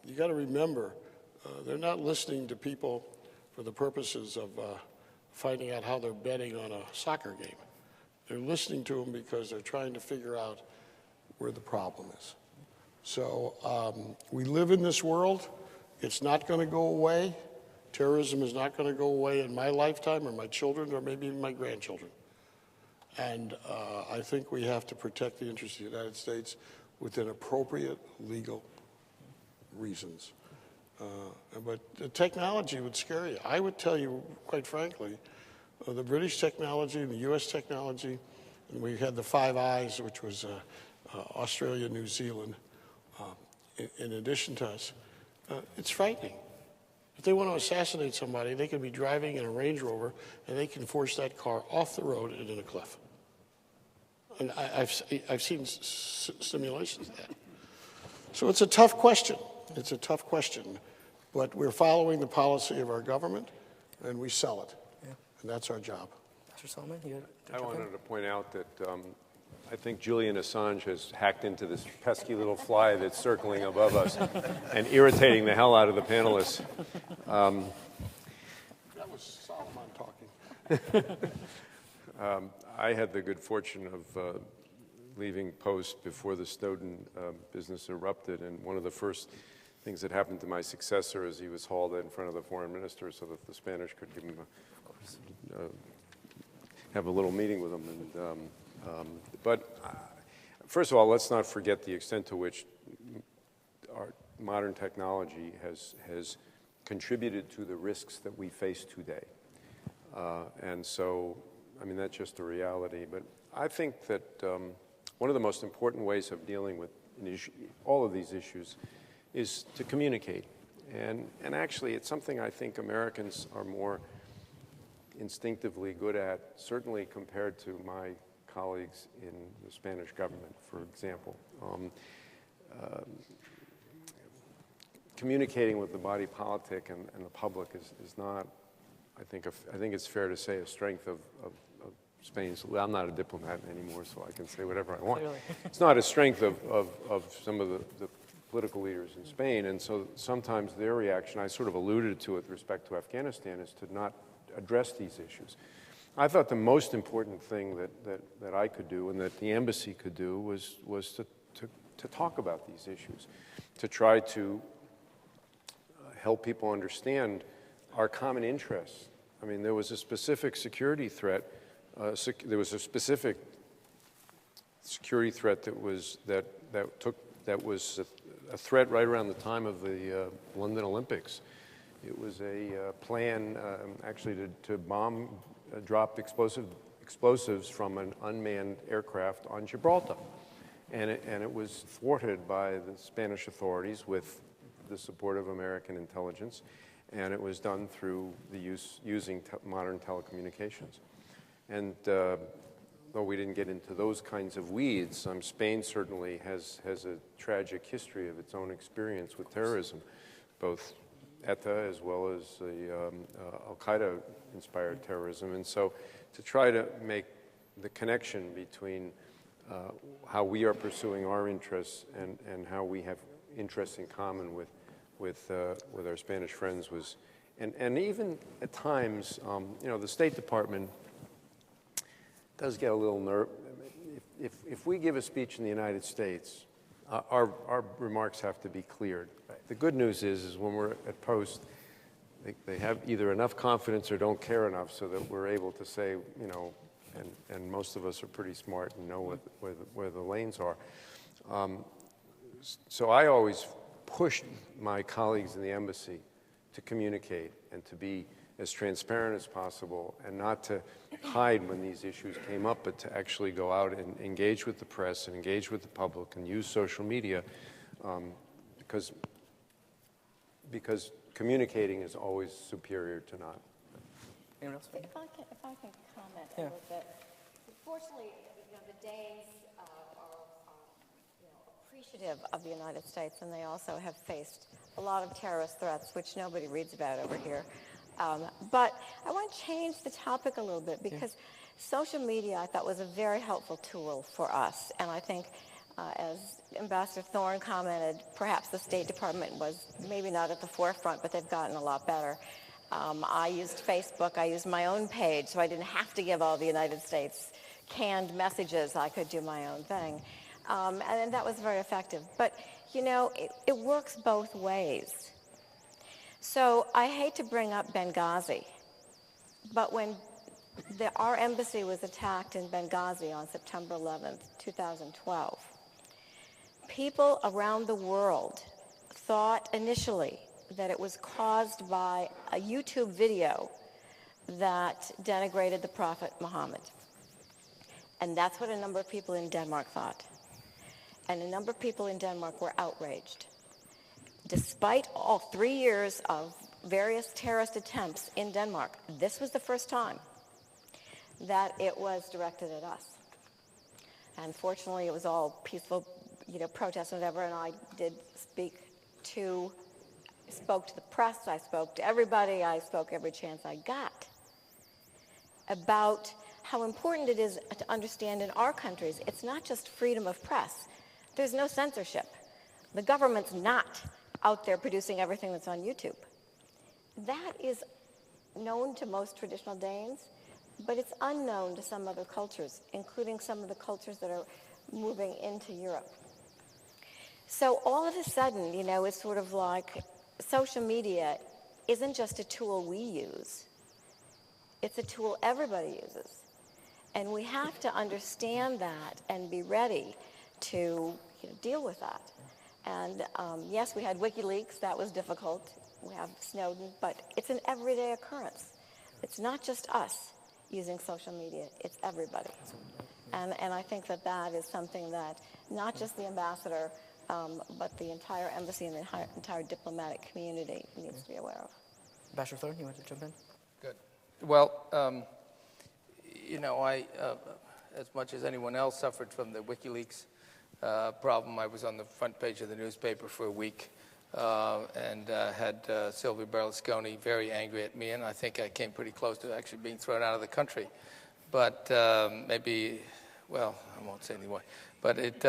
You got to remember, they're not listening to people for the purposes of finding out how they're betting on a soccer game. They're listening to them because they're trying to figure out where the problem is. So we live in this world. It's not going to go away. Terrorism is not going to go away in my lifetime or my children or maybe even my grandchildren. And I think we have to protect the interests of the United States within appropriate legal reasons. But the technology would scare you. I would tell you, quite frankly, the British technology and the U.S. technology, and we had the Five Eyes, which was Australia, New Zealand, in addition to us. It's frightening. If they want to assassinate somebody, they could be driving in a Range Rover, and they can force that car off the road and in a cliff. And I've seen simulations of that. So it's a tough question. It's a tough question. But we're following the policy of our government, and we sell it. Yeah. And that's our job. Mr. Solomon, I wanted to point out that I think Julian Assange has hacked into this pesky little fly that's circling above us and irritating the hell out of the panelists. That was Solomon talking. I had the good fortune of leaving post before the Snowden business erupted, and one of the first things that happened to my successor is he was hauled in front of the foreign minister so that the Spanish could give him have a little meeting with him. And, but first of all, let's not forget the extent to which our modern technology has contributed to the risks that we face today. And so, I mean, that's just a reality. But I think that one of the most important ways of dealing with all of these issues is to communicate. And actually, it's something I think Americans are more instinctively good at, certainly compared to my colleagues in the Spanish government, for example. Communicating with the body politic and the public is not, I think it's fair to say, a strength of Spain's. Well, I'm not a diplomat anymore, so I can say whatever I want. Clearly. It's not a strength of some of the political leaders in Spain, and so sometimes their reaction, I sort of alluded to with respect to Afghanistan, is to not address these issues. I thought the most important thing that I could do and that the embassy could do was to talk about these issues, to try to help people understand our common interests. I mean, there was a specific security threat. There was a specific security threat that was a threat right around the time of the London Olympics. It was a plan, actually, to drop explosives from an unmanned aircraft on Gibraltar, and it was thwarted by the Spanish authorities with the support of American intelligence, and it was done through the using modern telecommunications. And though we didn't get into those kinds of weeds, Spain certainly has a tragic history of its own experience with terrorism, both ETA as well as the Al-Qaeda-inspired terrorism. And so to try to make the connection between how we are pursuing our interests and how we have interests in common with our Spanish friends was, and even at times, you know, the State Department does get a little nervous. If we give a speech in the United States, our remarks have to be cleared. The good news is when we're at post, they have either enough confidence or don't care enough so that we're able to say, you know, and most of us are pretty smart and know where the lanes are. So I always pushed my colleagues in the embassy to communicate and to be as transparent as possible and not to hide when these issues came up, but to actually go out and engage with the press and engage with the public and use social media because communicating is always superior to not. If I can comment a little bit. Fortunately, you know, the Danes are appreciative of the United States, and they also have faced a lot of terrorist threats, which nobody reads about over here. But I want to change the topic a little bit because social media, I thought, was a very helpful tool for us. And I think, as Ambassador Thorne commented, perhaps the State Department was maybe not at the forefront, but they've gotten a lot better. I used Facebook. I used my own page, so I didn't have to give all the United States canned messages. I could do my own thing. And that was very effective. But, you know, it works both ways. So I hate to bring up Benghazi, but when our embassy was attacked in Benghazi on September 11th, 2012, people around the world thought initially that it was caused by a YouTube video that denigrated the Prophet Muhammad. And that's what a number of people in Denmark thought. And a number of people in Denmark were outraged. Despite all 3 years of various terrorist attempts in Denmark, this was the first time that it was directed at us. And fortunately, it was all peaceful, you know, protests and whatever, and I did spoke to the press, I spoke to everybody, I spoke every chance I got about how important it is to understand in our countries, it's not just freedom of press. There's no censorship. The government's not out there producing everything that's on YouTube. That is known to most traditional Danes, but it's unknown to some other cultures, including some of the cultures that are moving into Europe. So all of a sudden, you know, it's sort of like social media isn't just a tool we use. It's a tool everybody uses. And we have to understand that and be ready to deal with that. And yes, we had WikiLeaks. That was difficult. We have Snowden. But it's an everyday occurrence. It's not just us using social media. It's everybody. And I think that that is something that not just the ambassador, but the entire embassy and the entire diplomatic community needs to be aware of. Ambassador Thorne, you want to jump in? Good. Well, you know, I, as much as anyone else, suffered from the WikiLeaks problem. I was on the front page of the newspaper for a week and had Silvio Berlusconi very angry at me, and I think I came pretty close to actually being thrown out of the country. But maybe, well, I won't say anymore. But it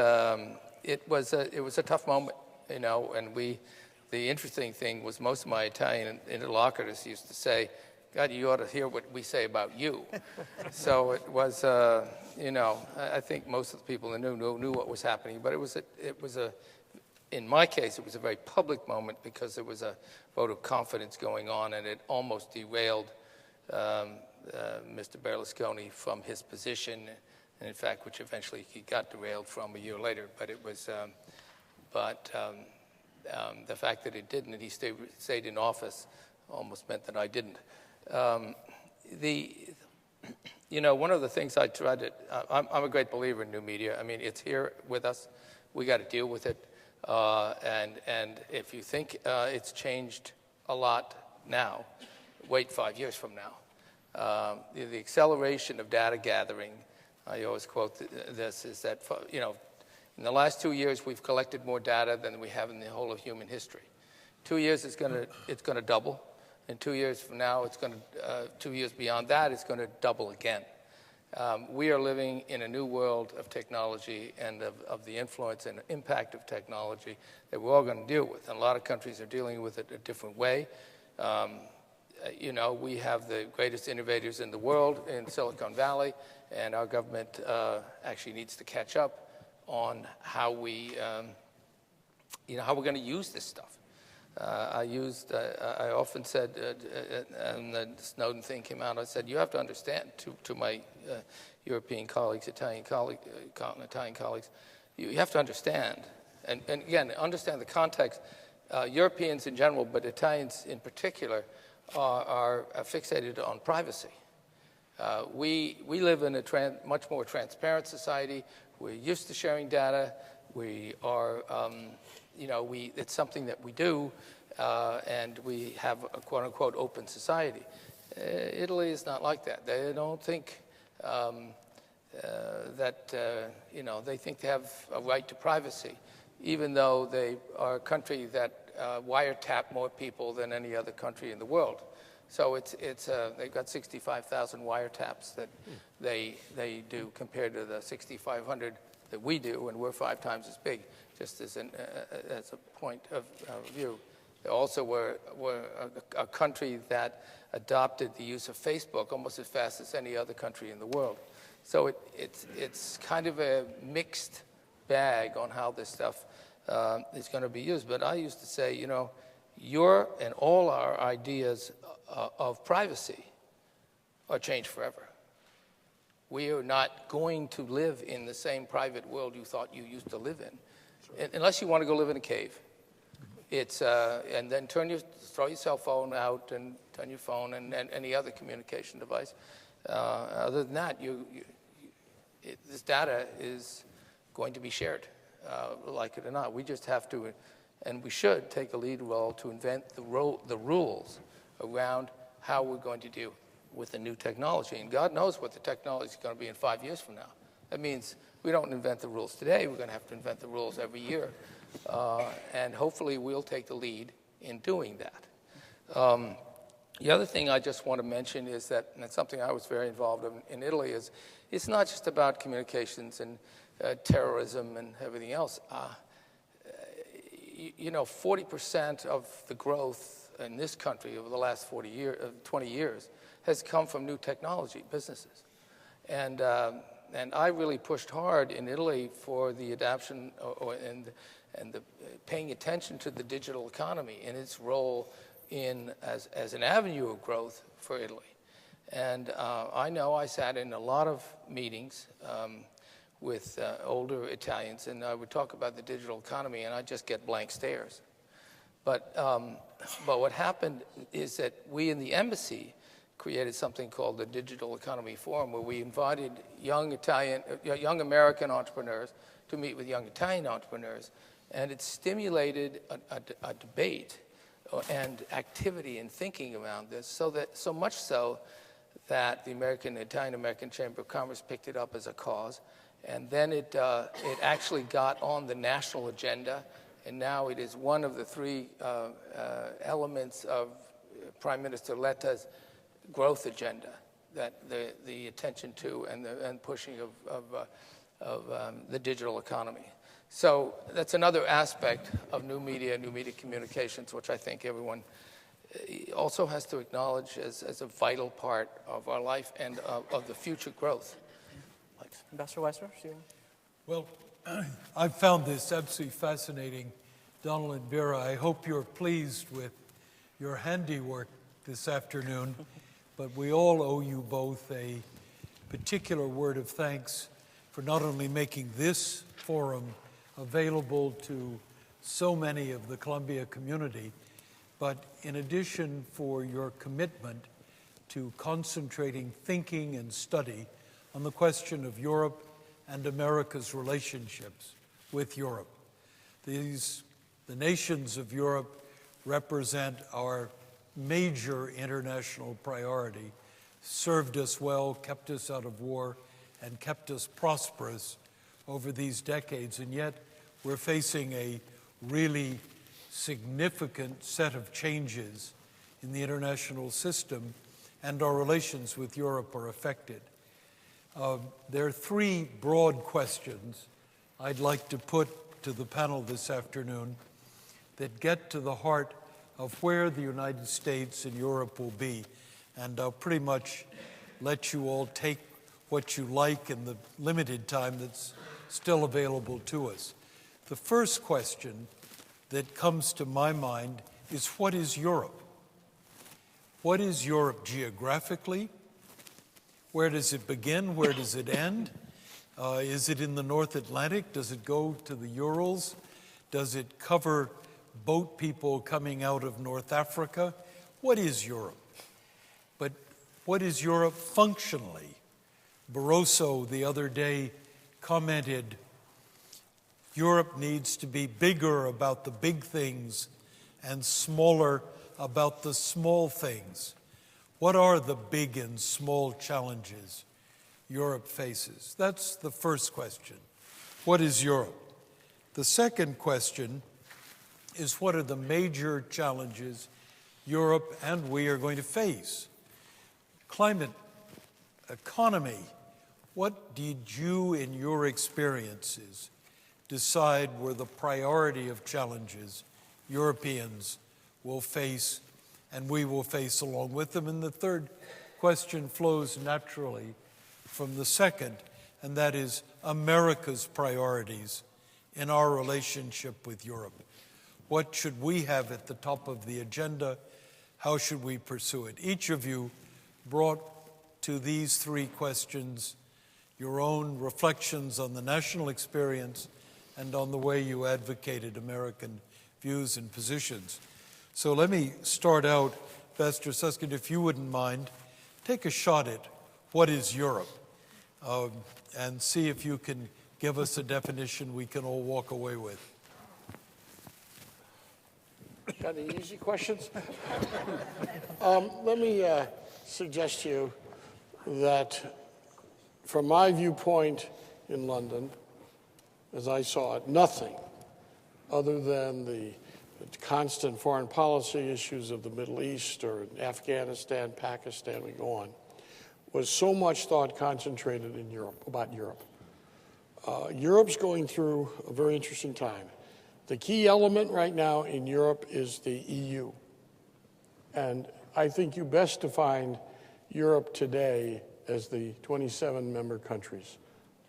was a tough moment, you know, and the interesting thing was most of my Italian interlocutors used to say, God, you ought to hear what we say about you. So it was, you know, I think most of the people knew what was happening, but it was in my case, it was a very public moment because there was a vote of confidence going on, and it almost derailed Mr. Berlusconi from his position, and in fact, which eventually he got derailed from a year later. But it was, the fact that it didn't, and he stayed in office, almost meant that I didn't. You know, one of the things I tried to, I'm a great believer in new media. I mean, it's here with us. We got to deal with it. And if you think it's changed a lot now, wait 5 years from now. The acceleration of data gathering, I always quote this, is that, you know, in the last 2 years, we've collected more data than we have in the whole of human history. 2 years, it's going to double. And 2 years from now, 2 years beyond that, it's going to double again. We are living in a new world of technology and of the influence and impact of technology that we're all going to deal with. And a lot of countries are dealing with it a different way. You know, we have the greatest innovators in the world in Silicon Valley, and our government actually needs to catch up on how we, you know, how we're going to use this stuff. I often said, and the Snowden thing came out, I said, you have to understand, to my European colleagues, Italian colleagues, you have to understand, and again, understand the context. Europeans in general, but Italians in particular, are fixated on privacy. We live in a much more transparent society. We're used to sharing data. We are, you know, it's something that we do, and we have a quote-unquote open society. Italy is not like that. They don't think that, you know, they think they have a right to privacy, even though they are a country that wiretap more people than any other country in the world. So they've got 65,000 wiretaps that they do compared to the 6,500 that we do, and we're 5 times as big, just as a point of view. They also were a country that adopted the use of Facebook almost as fast as any other country in the world. So it's kind of a mixed bag on how this stuff is going to be used. But I used to say, you know, your and all our ideas of privacy are changed forever. We are not going to live in the same private world you thought you used to live in, sure, unless you want to go live in a cave. It's and then throw your cell phone out and turn your phone and any other communication device. Other than that, this data is going to be shared, like it or not. We just have to, and we should take a lead role to invent the rules around how we're going to deal with the new technology. And God knows what the technology is going to be in 5 years from now. That means we don't invent the rules today. We're going to have to invent the rules every year. And hopefully we'll take the lead in doing that. The other thing I just want to mention is that, and it's something I was very involved in Italy, is it's not just about communications and terrorism and everything else. You know, 40% of the growth in this country over the last 20 years has come from new technology businesses. And I really pushed hard in Italy for the adoption and the paying attention to the digital economy and its role as an avenue of growth for Italy. And I know I sat in a lot of meetings with older Italians, and I would talk about the digital economy, and I'd just get blank stares. But what happened is that we in the embassy created something called the Digital Economy Forum, where we invited young American entrepreneurs to meet with young Italian entrepreneurs, and it stimulated a debate and activity and thinking around this, so much so that the Italian-American Chamber of Commerce picked it up as a cause, and then it actually got on the national agenda, and now it is one of the three elements of Prime Minister Letta's growth agenda, that the attention to and pushing of the digital economy. So that's another aspect of new media communications, which I think everyone also has to acknowledge as a vital part of our life and of the future growth. Ambassador Wisner, Well, I found this absolutely fascinating. Donald and Vera, I hope you're pleased with your handiwork this afternoon, but we all owe you both a particular word of thanks for not only making this forum available to so many of the Columbia community, but in addition for your commitment to concentrating thinking and study on the question of Europe and America's relationships with Europe. The nations of Europe represent our major international priority, served us well, kept us out of war, and kept us prosperous over these decades, and yet we're facing a really significant set of changes in the international system, and our relations with Europe are affected. There are three broad questions I'd like to put to the panel this afternoon that get to the heart of where the United States and Europe will be, and I'll pretty much let you all take what you like in the limited time that's still available to us. The first question that comes to my mind is, what is Europe? What is Europe geographically? Where does it begin? Where does it end? Is it in the North Atlantic? Does it go to the Urals? Does it cover boat people coming out of North Africa? What is Europe? But what is Europe functionally? Barroso the other day commented, Europe needs to be bigger about the big things and smaller about the small things. What are the big and small challenges Europe faces? That's the first question. What is Europe? The second question is, what are the major challenges Europe and we are going to face? Climate, economy. What did you, in your experiences, decide were the priority of challenges Europeans will face and we will face along with them? And the third question flows naturally from the second, and that is America's priorities in our relationship with Europe. What should we have at the top of the agenda? How should we pursue it? Each of you brought to these three questions your own reflections on the national experience and on the way you advocated American views and positions. So let me start out, Ambassador Susskind, if you wouldn't mind, take a shot at what is Europe, and see if you can give us a definition we can all walk away with. Got any easy questions? Let me suggest to you that from my viewpoint in London, as I saw it, nothing other than the constant foreign policy issues of the Middle East or Afghanistan, Pakistan, we go on, was so much thought concentrated in Europe, about Europe. Europe's going through a very interesting time. The key element right now in Europe is the EU. And I think you best define Europe today as the 27 member countries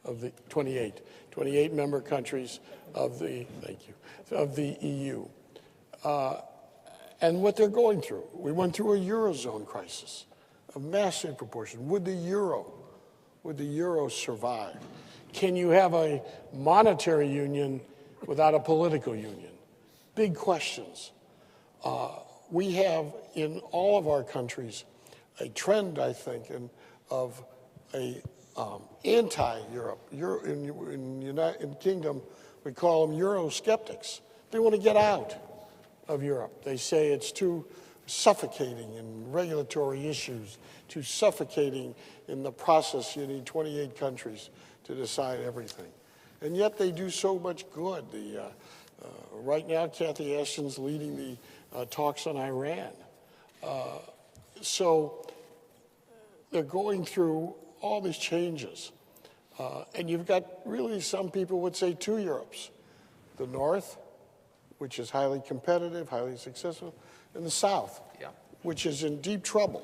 of the 28 member countries of the, thank you, of the EU. And what they're going through. We went through a Eurozone crisis of massive proportion. Would the euro survive? Can you have a monetary union without a political union? Big questions. We have in all of our countries a trend, I think, of a anti-Europe. In the United Kingdom, we call them Eurosceptics. They want to get out of Europe. They say it's too suffocating in regulatory issues, too suffocating in the process. You need 28 countries to decide everything. And yet they do so much good. Right now, Cathy Ashton's leading the talks on Iran. So they're going through all these changes. And you've got really, some people would say, two Europes. The North, which is highly competitive, highly successful, and the South, which is in deep trouble.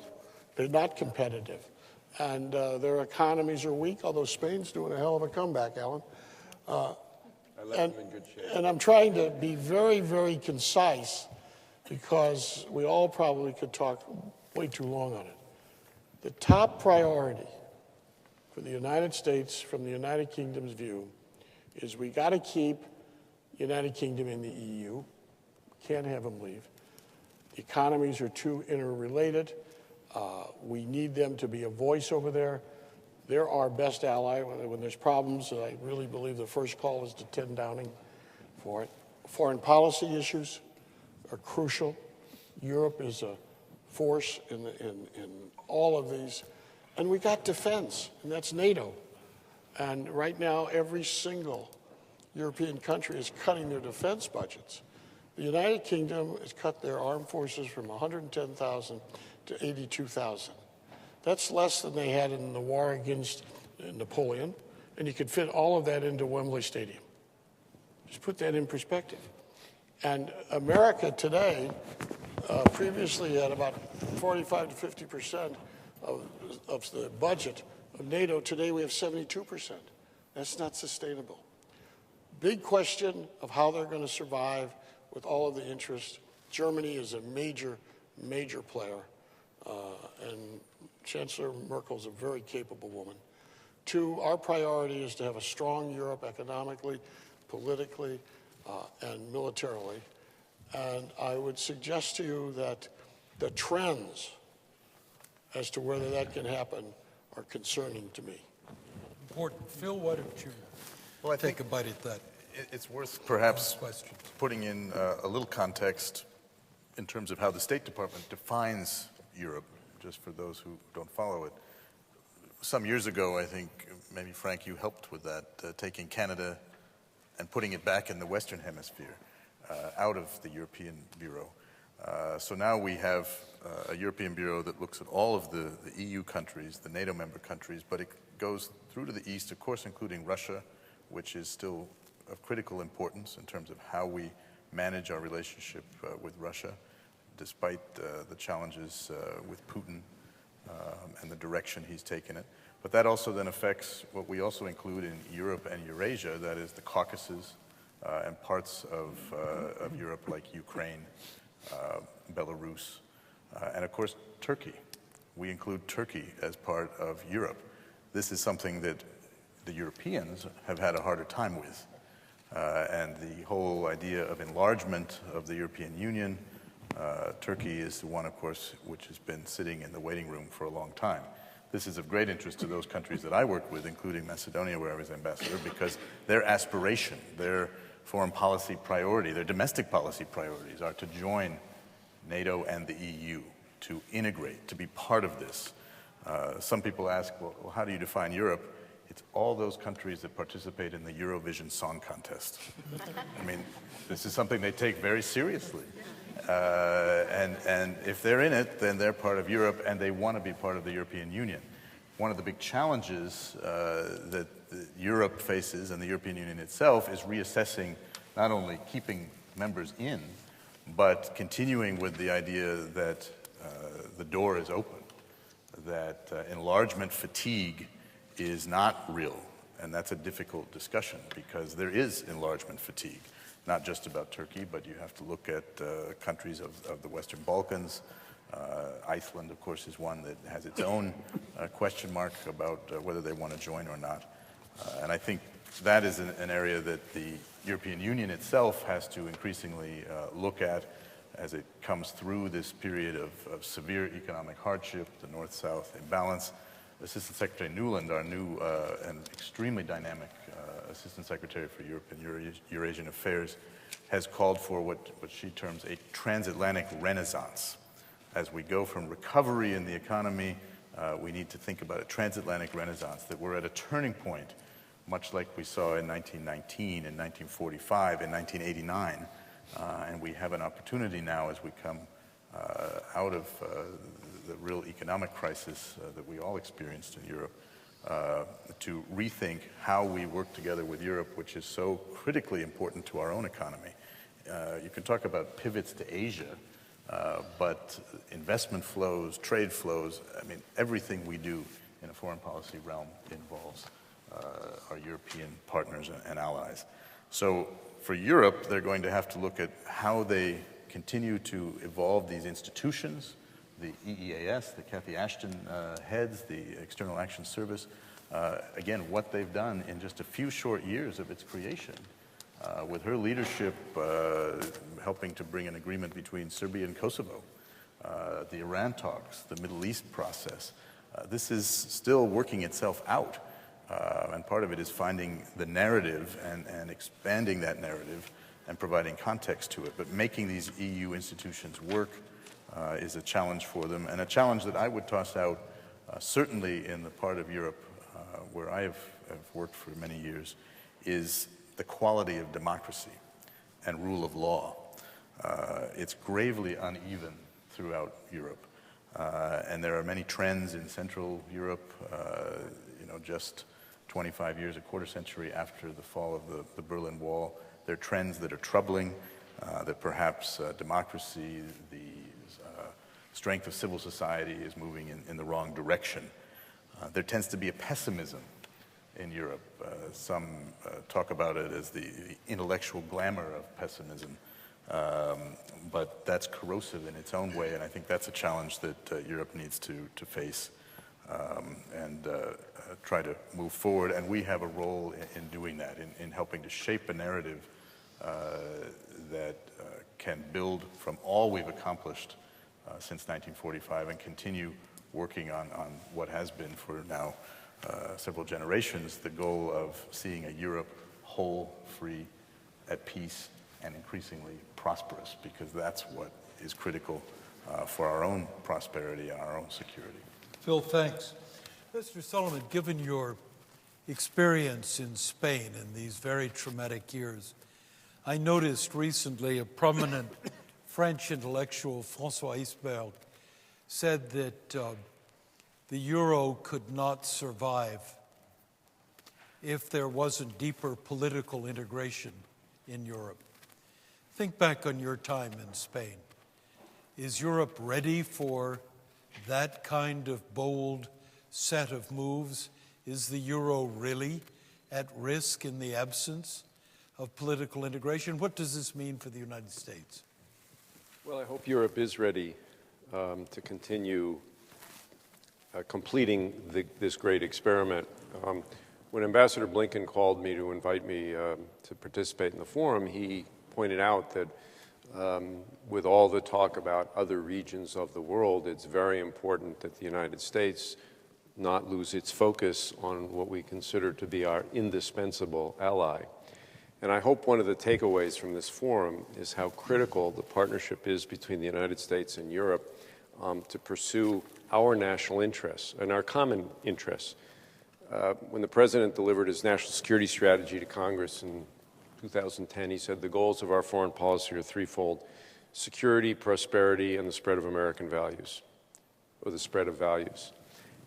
They're not competitive. And their economies are weak, although Spain's doing a hell of a comeback, Alan. I left them in good shape. And I'm trying to be very, very concise because we all probably could talk way too long on it. The top priority for the United States, from the United Kingdom's view, is we got to keep the United Kingdom in the EU. Can't have them leave. The economies are too interrelated. We need them to be a voice over there. They're our best ally. When there's problems, I really believe the first call is to 10 Downing for it. Foreign policy issues are crucial. Europe is a force in all of these. And we got defense, and that's NATO. And right now, every single European country is cutting their defense budgets. The United Kingdom has cut their armed forces from 110,000 to 82,000. That's less than they had in the war against Napoleon, and you could fit all of that into Wembley Stadium. Just put that in perspective. And America today previously had about 45 to 50% of the budget of NATO. Today we have 72%. That's not sustainable. Big question of how they're going to survive with all of the interest. Germany is a major, major player, and Chancellor Merkel's a very capable woman. Two, our priority is to have a strong Europe economically, politically, and militarily. And I would suggest to you that the trends as to whether that can happen are concerning to me. Important. Phil, why don't you take a bite at that? It's worth perhaps putting in a little context in terms of how the State Department defines Europe, just for those who don't follow it. Some years ago, I think, maybe Frank, you helped with that, taking Canada and putting it back in the Western Hemisphere, out of the European Bureau. So now we have a European Bureau that looks at all of the EU countries, the NATO member countries, but it goes through to the east, of course, including Russia, which is still of critical importance in terms of how we manage our relationship with Russia, despite the challenges with Putin and the direction he's taken it. But that also then affects what we also include in Europe and Eurasia, that is the Caucasus and parts of Europe like Ukraine, Belarus, and of course Turkey. We include Turkey as part of Europe. This is something that the Europeans have had a harder time with. And the whole idea of enlargement of the European Union, Turkey is the one, of course, which has been sitting in the waiting room for a long time. This is of great interest to those countries that I work with, including Macedonia, where I was ambassador, because their aspiration, their foreign policy priority, their domestic policy priorities are to join NATO and the EU, to integrate, to be part of this. Some people ask, well, how do you define Europe? It's all those countries that participate in the Eurovision Song Contest. I mean, this is something they take very seriously. And if they're in it, then they're part of Europe, and they want to be part of the European Union. One of the big challenges that Europe faces, and the European Union itself, is reassessing not only keeping members in, but continuing with the idea that the door is open, that enlargement fatigue is not real, And that's a difficult discussion because there is enlargement fatigue, not just about Turkey, but you have to look at countries of the Western Balkans. Iceland, of course, is one that has its own question mark about whether they want to join or not. And I think that is an area that the European Union itself has to increasingly look at as it comes through this period of severe economic hardship, the North-South imbalance. Assistant Secretary Nuland, our new and extremely dynamic Assistant Secretary for Europe and Eurasian Affairs, has called for what she terms a transatlantic renaissance. As we go from recovery in the economy, we need to think about a transatlantic renaissance, that we're at a turning point, much like we saw in 1919, in 1945, in 1989. And we have an opportunity now as we come out of the real economic crisis that we all experienced in Europe, to rethink how we work together with Europe, which is so critically important to our own economy. You can talk about pivots to Asia, but investment flows, trade flows, I mean, everything we do in a foreign policy realm involves our European partners and allies. So for Europe, they're going to have to look at how they continue to evolve these institutions, the EEAS, that Cathy Ashton heads, the External Action Service. Again, what they've done in just a few short years of its creation, with her leadership helping to bring an agreement between Serbia and Kosovo, the Iran talks, the Middle East process. This is still working itself out. And part of it is finding the narrative and expanding that narrative and providing context to it. But making these EU institutions work is a challenge for them, and a challenge that I would toss out certainly in the part of Europe where I have worked for many years, is the quality of democracy and rule of law. It's gravely uneven throughout Europe. And there are many trends in Central Europe, just 25 years, a quarter century after the fall of the Berlin Wall. There are trends that are troubling, that perhaps democracy, the strength of civil society is moving in the wrong direction. There tends to be a pessimism in Europe. Some talk about it as the intellectual glamour of pessimism, but that's corrosive in its own way, and I think that's a challenge that Europe needs to face and try to move forward. And we have a role in doing that, in helping to shape a narrative that can build from all we've accomplished since 1945 and continue working on what has been for now several generations, the goal of seeing a Europe whole, free, at peace, and increasingly prosperous, because that's what is critical for our own prosperity and our own security. Phil, thanks. Mr. Solomon, given your experience in Spain in these very traumatic years, I noticed recently a prominent French intellectual, François Isbert, said that the euro could not survive if there wasn't deeper political integration in Europe. Think back on your time in Spain. Is Europe ready for that kind of bold set of moves? Is the euro really at risk in the absence of political integration? What does this mean for the United States? Well, I hope Europe is ready to continue completing this great experiment. When Ambassador Blinken called me to invite me to participate in the forum, he pointed out that with all the talk about other regions of the world, it's very important that the United States not lose its focus on what we consider to be our indispensable ally. And I hope one of the takeaways from this forum is how critical the partnership is between the United States and Europe to pursue our national interests and our common interests. When the President delivered his national security strategy to Congress in 2010, he said the goals of our foreign policy are threefold: security, prosperity, and the spread of American values, or the spread of values.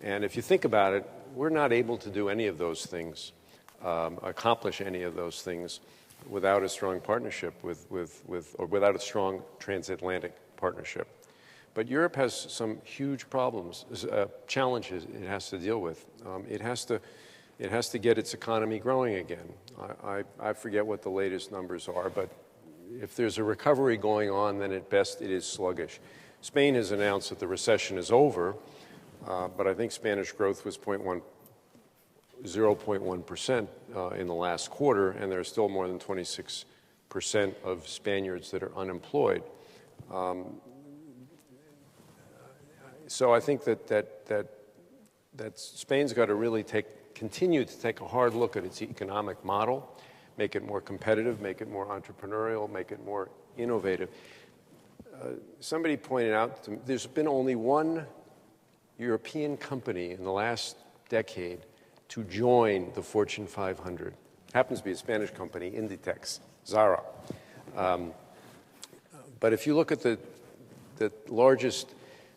And if you think about it, we're not able to do any of those things, accomplish any of those things without a strong partnership or without a strong transatlantic partnership. But Europe has some huge problems, challenges it has to deal with. It has to It has to get its economy growing again. I forget what the latest numbers are, but if there's a recovery going on, then at best it is sluggish. Spain has announced that the recession is over, but I think Spanish growth was 0.1% in the last quarter, and there are still more than 26% of Spaniards that are unemployed. So I think that Spain's got to really continue to take a hard look at its economic model, make it more competitive, make it more entrepreneurial, make it more innovative. Somebody pointed out there's been only one European company in the last decade to join the Fortune 500. Happens to be a Spanish company, Inditex, Zara. But if you look at the largest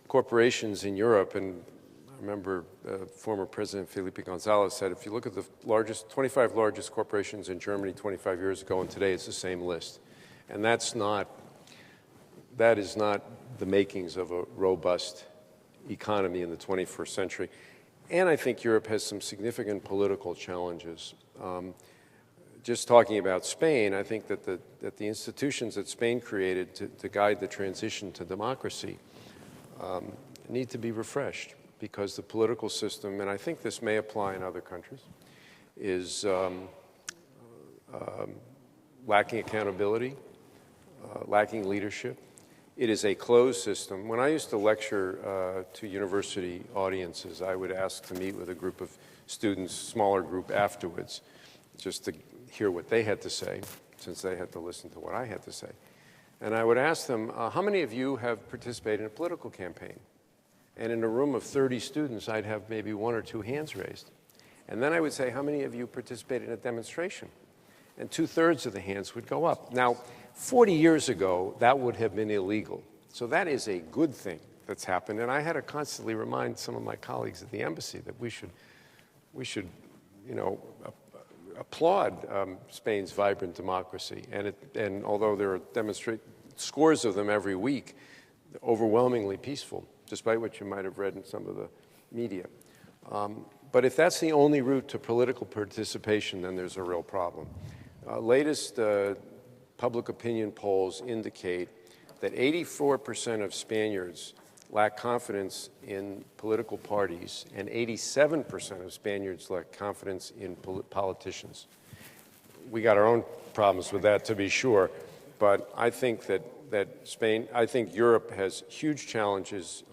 corporations in Europe, and I remember former President Felipe González said, if you look at the 25 largest corporations in Germany 25 years ago, and today it's the same list. And that is not the makings of a robust economy in the 21st century. And I think Europe has some significant political challenges. Just talking about Spain, I think that the institutions that Spain created to guide the transition to democracy need to be refreshed, because the political system, and I think this may apply in other countries, is lacking accountability, lacking leadership. It is a closed system. When I used to lecture to university audiences, I would ask to meet with a group of students, smaller group afterwards, just to hear what they had to say, since they had to listen to what I had to say. And I would ask them, how many of you have participated in a political campaign? And in a room of 30 students, I'd have maybe 1 or 2 hands raised. And then I would say, how many of you participated in a demonstration? And 2/3 of the hands would go up. Now, 40 years ago, that would have been illegal. So that is a good thing that's happened. And I had to constantly remind some of my colleagues at the embassy that we should applaud Spain's vibrant democracy. And although there are scores of them every week, overwhelmingly peaceful, despite what you might have read in some of the media. But if that's the only route to political participation, then there's a real problem. Latest public opinion polls indicate that 84% of Spaniards lack confidence in political parties, and 87% of Spaniards lack confidence in politicians. We got our own problems with that, to be sure, but I think I think Europe has huge challenges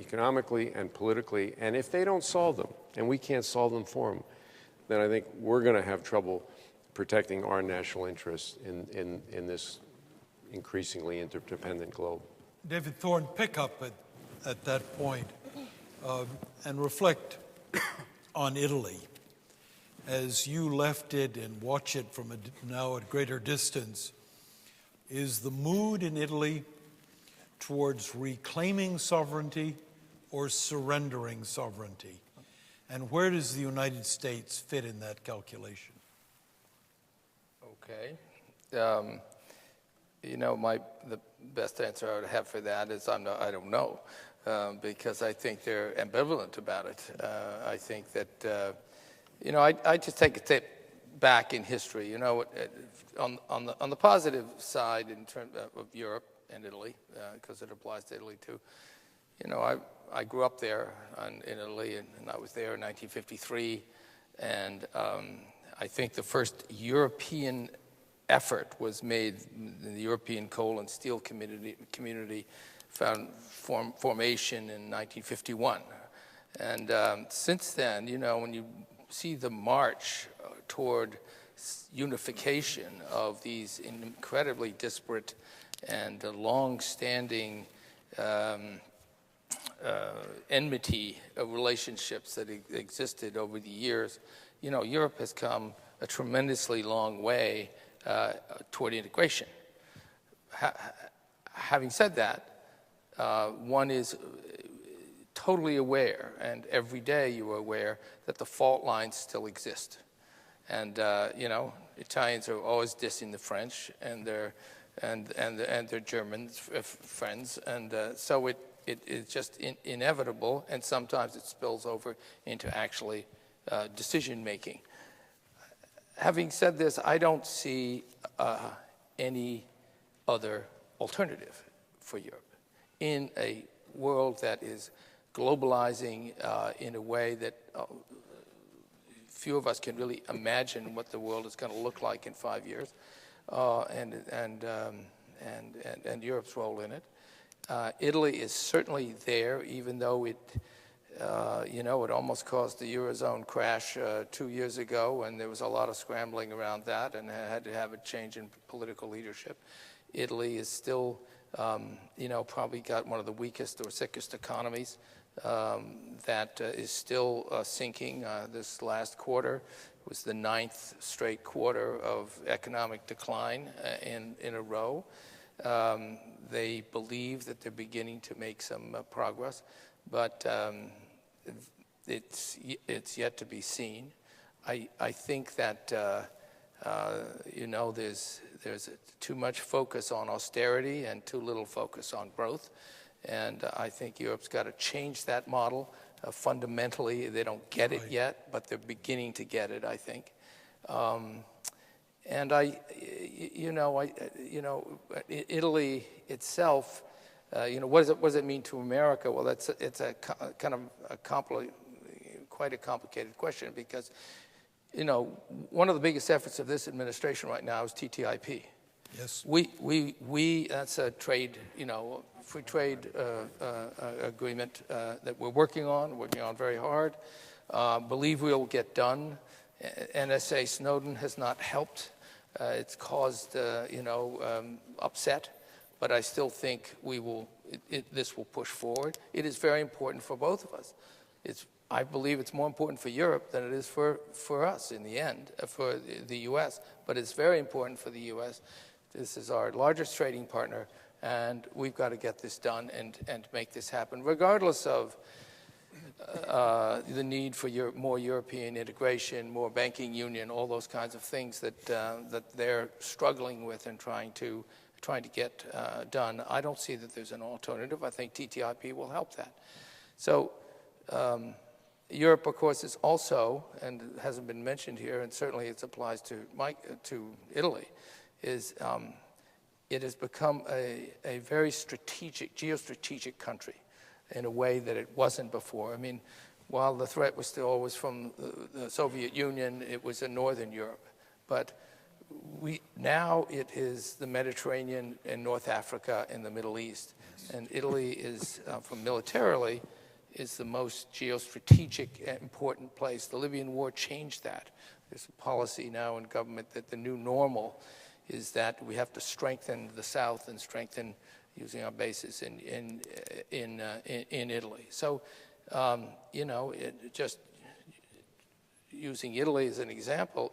economically and politically, and if they don't solve them, and we can't solve them for them, then I think we're going to have trouble protecting our national interests in this increasingly interdependent globe. David Thorne, pick up at that point and reflect on Italy. As you left it and watch it from now at greater distance, is the mood in Italy towards reclaiming sovereignty or surrendering sovereignty? And where does the United States fit in that calculation? Okay. The best answer I would have for that is I don't know, because I think they're ambivalent about it. I think that, I just take a step back in history. On the positive side in terms of Europe and Italy, because it applies to Italy too. I grew up there in Italy, and I was there in 1953, and I think the first European effort was made in the European Coal and Steel Community found formation in 1951. And since then, when you see the march toward unification of these incredibly disparate and long-standing enmity of relationships that existed over the years, Europe has come a tremendously long way toward integration. Having said that, one is totally aware, and every day you are aware, that the fault lines still exist. And Italians are always dissing the French and their German friends, and so it is just inevitable, and sometimes it spills over into actually decision-making. Having said this, I don't see any other alternative for Europe in a world that is globalizing in a way that few of us can really imagine what the world is going to look like in 5 years, and Europe's role in it. Italy is certainly there, even though it, it almost caused the Eurozone crash 2 years ago, and there was a lot of scrambling around that, and had to have a change in political leadership. Italy is still, probably got one of the weakest or sickest economies that is still sinking. This last quarter was the 9th straight quarter of economic decline in a row. They believe that they're beginning to make some progress, but it's yet to be seen. I think that there's too much focus on austerity and too little focus on growth, and I think Europe's got to change that model. Fundamentally, they don't get it yet, but they're beginning to get it, I think. And Italy itself, what does it mean to America? Well, it's a kind of quite a complicated question, because, one of the biggest efforts of this administration right now is TTIP. Yes. We that's a trade, free trade agreement that we're working on very hard. Believe we'll get done. NSA Snowden has not helped. It's caused, upset, but I still think this will push forward. It is very important for both of us. I believe it's more important for Europe than it is for us in the end, for the U.S., but it's very important for the U.S. This is our largest trading partner, and we've got to get this done and make this happen, regardless of the need for more European integration, more banking union, all those kinds of things that they're struggling with and trying to get done. I don't see that there's an alternative. I think TTIP will help that. So Europe, of course, is also, and it hasn't been mentioned here, and certainly it applies to Italy, is it has become a very strategic, geostrategic country in a way that it wasn't before. I mean, while the threat was still always from the Soviet Union, it was in Northern Europe. But now it is the Mediterranean and North Africa and the Middle East. And Italy is, militarily, is the most geostrategic important place. The Libyan war changed that. There's a policy now in government that the new normal is that we have to strengthen the South and strengthen using our bases in Italy. So, just using Italy as an example,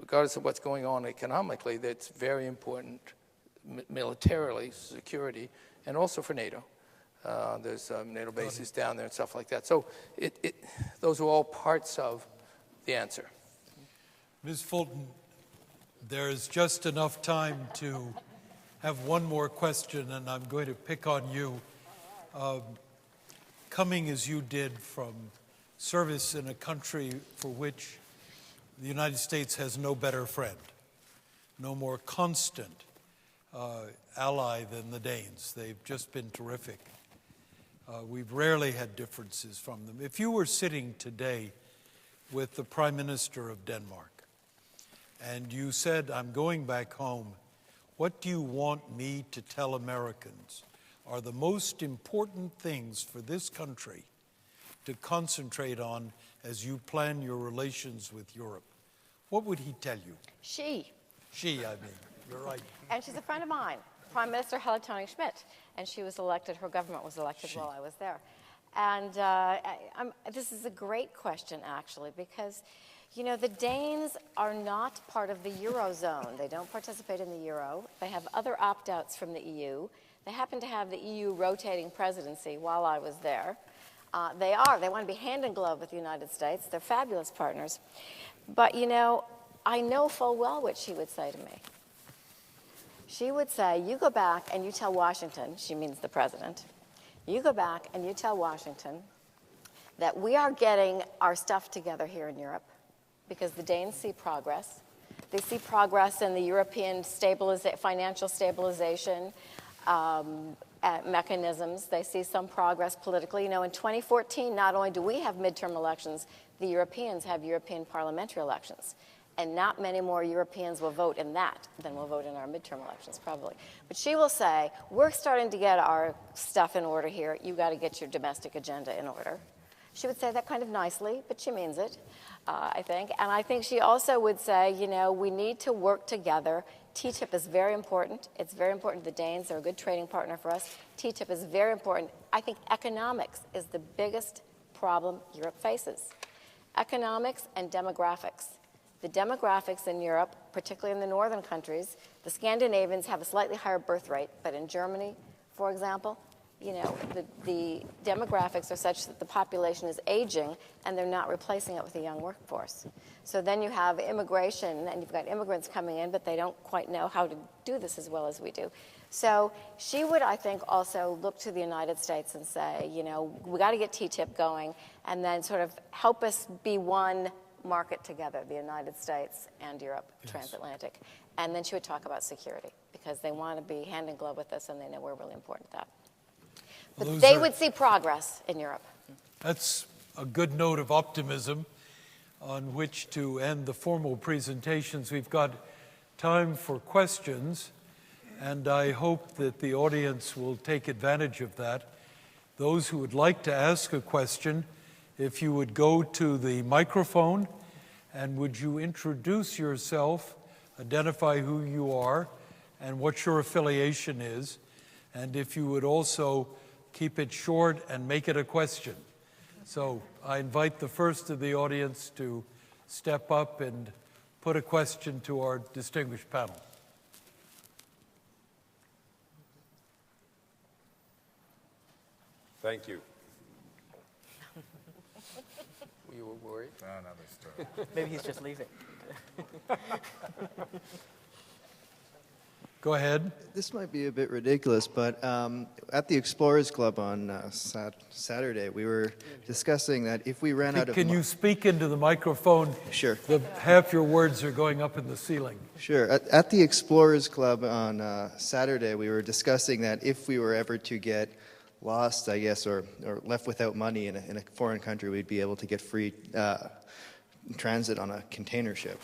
regardless of what's going on economically, that's very important militarily, security, and also for NATO. There's NATO bases down there and stuff like that. So those are all parts of the answer. Ms. Fulton, there's just enough time to have one more question, and I'm going to pick on you. Coming as you did from service in a country for which the United States has no better friend, no more constant ally than the Danes. They've just been terrific. We've rarely had differences from them. If you were sitting today with the Prime Minister of Denmark and you said, I'm going back home, what do you want me to tell Americans are the most important things for this country to concentrate on as you plan your relations with Europe? What would he tell you? She, you're right. and she's a friend of mine, Prime Minister Helle Thorning-Schmidt, and she was elected, her government was elected while I was there. And this is a great question, actually, because, the Danes are not part of the Eurozone. They don't participate in the Euro. They have other opt-outs from the EU. They happen to have the EU rotating presidency while I was there. They want to be hand in glove with the United States. They're fabulous partners. But, I know full well what she would say to me. She would say, you go back and you tell Washington, she means the president, you go back and you tell Washington that we are getting our stuff together here in Europe because the Danes see progress. They see progress in the European financial stabilization mechanisms. They see some progress politically. You know, in 2014, not only do we have midterm elections, the Europeans have European parliamentary elections. And not many more Europeans will vote in that than will vote in our midterm elections, probably. But she will say, we're starting to get our stuff in order here. You got to get your domestic agenda in order. She would say that kind of nicely, but she means it, I think. And I think she also would say, you know, we need to work together. TTIP is very important. It's very important. The Danes are a good trading partner for us. TTIP is very important. I think economics is the biggest problem Europe faces. Economics and demographics. The demographics in Europe, particularly in the northern countries, the Scandinavians have a slightly higher birth rate, but in Germany, for example, you know, the demographics are such that the population is aging and they're not replacing it with a young workforce. So then you have immigration and you've got immigrants coming in, but they don't quite know how to do this as well as we do. So she would, I think, also look to the United States and say, you know, we got to get TTIP going and then sort of help us be one market together, the United States and Europe, yes. Transatlantic. And then she would talk about security because they want to be hand in glove with us and they know we're really important at that. But they would see progress in Europe. That's a good note of optimism on which to end the formal presentations. We've got time for questions, and I hope that the audience will take advantage of that. Those who would like to ask a question, if you would go to the microphone and would you introduce yourself, identify who you are and what your affiliation is, and if you would also keep it short and make it a question. So I invite the first of the audience to step up and put a question to our distinguished panel. Thank you. You were worried? No, they start. Maybe he's just leaving. Go ahead. This might be a bit ridiculous, but at the Explorers Club on Saturday, we were discussing that if we ran out of... Can you speak into the microphone? Sure. Half your words are going up in the ceiling. Sure. At the Explorers Club on Saturday, we were discussing that if we were ever to get lost, I guess, or left without money in a foreign country, we'd be able to get free transit on a container ship.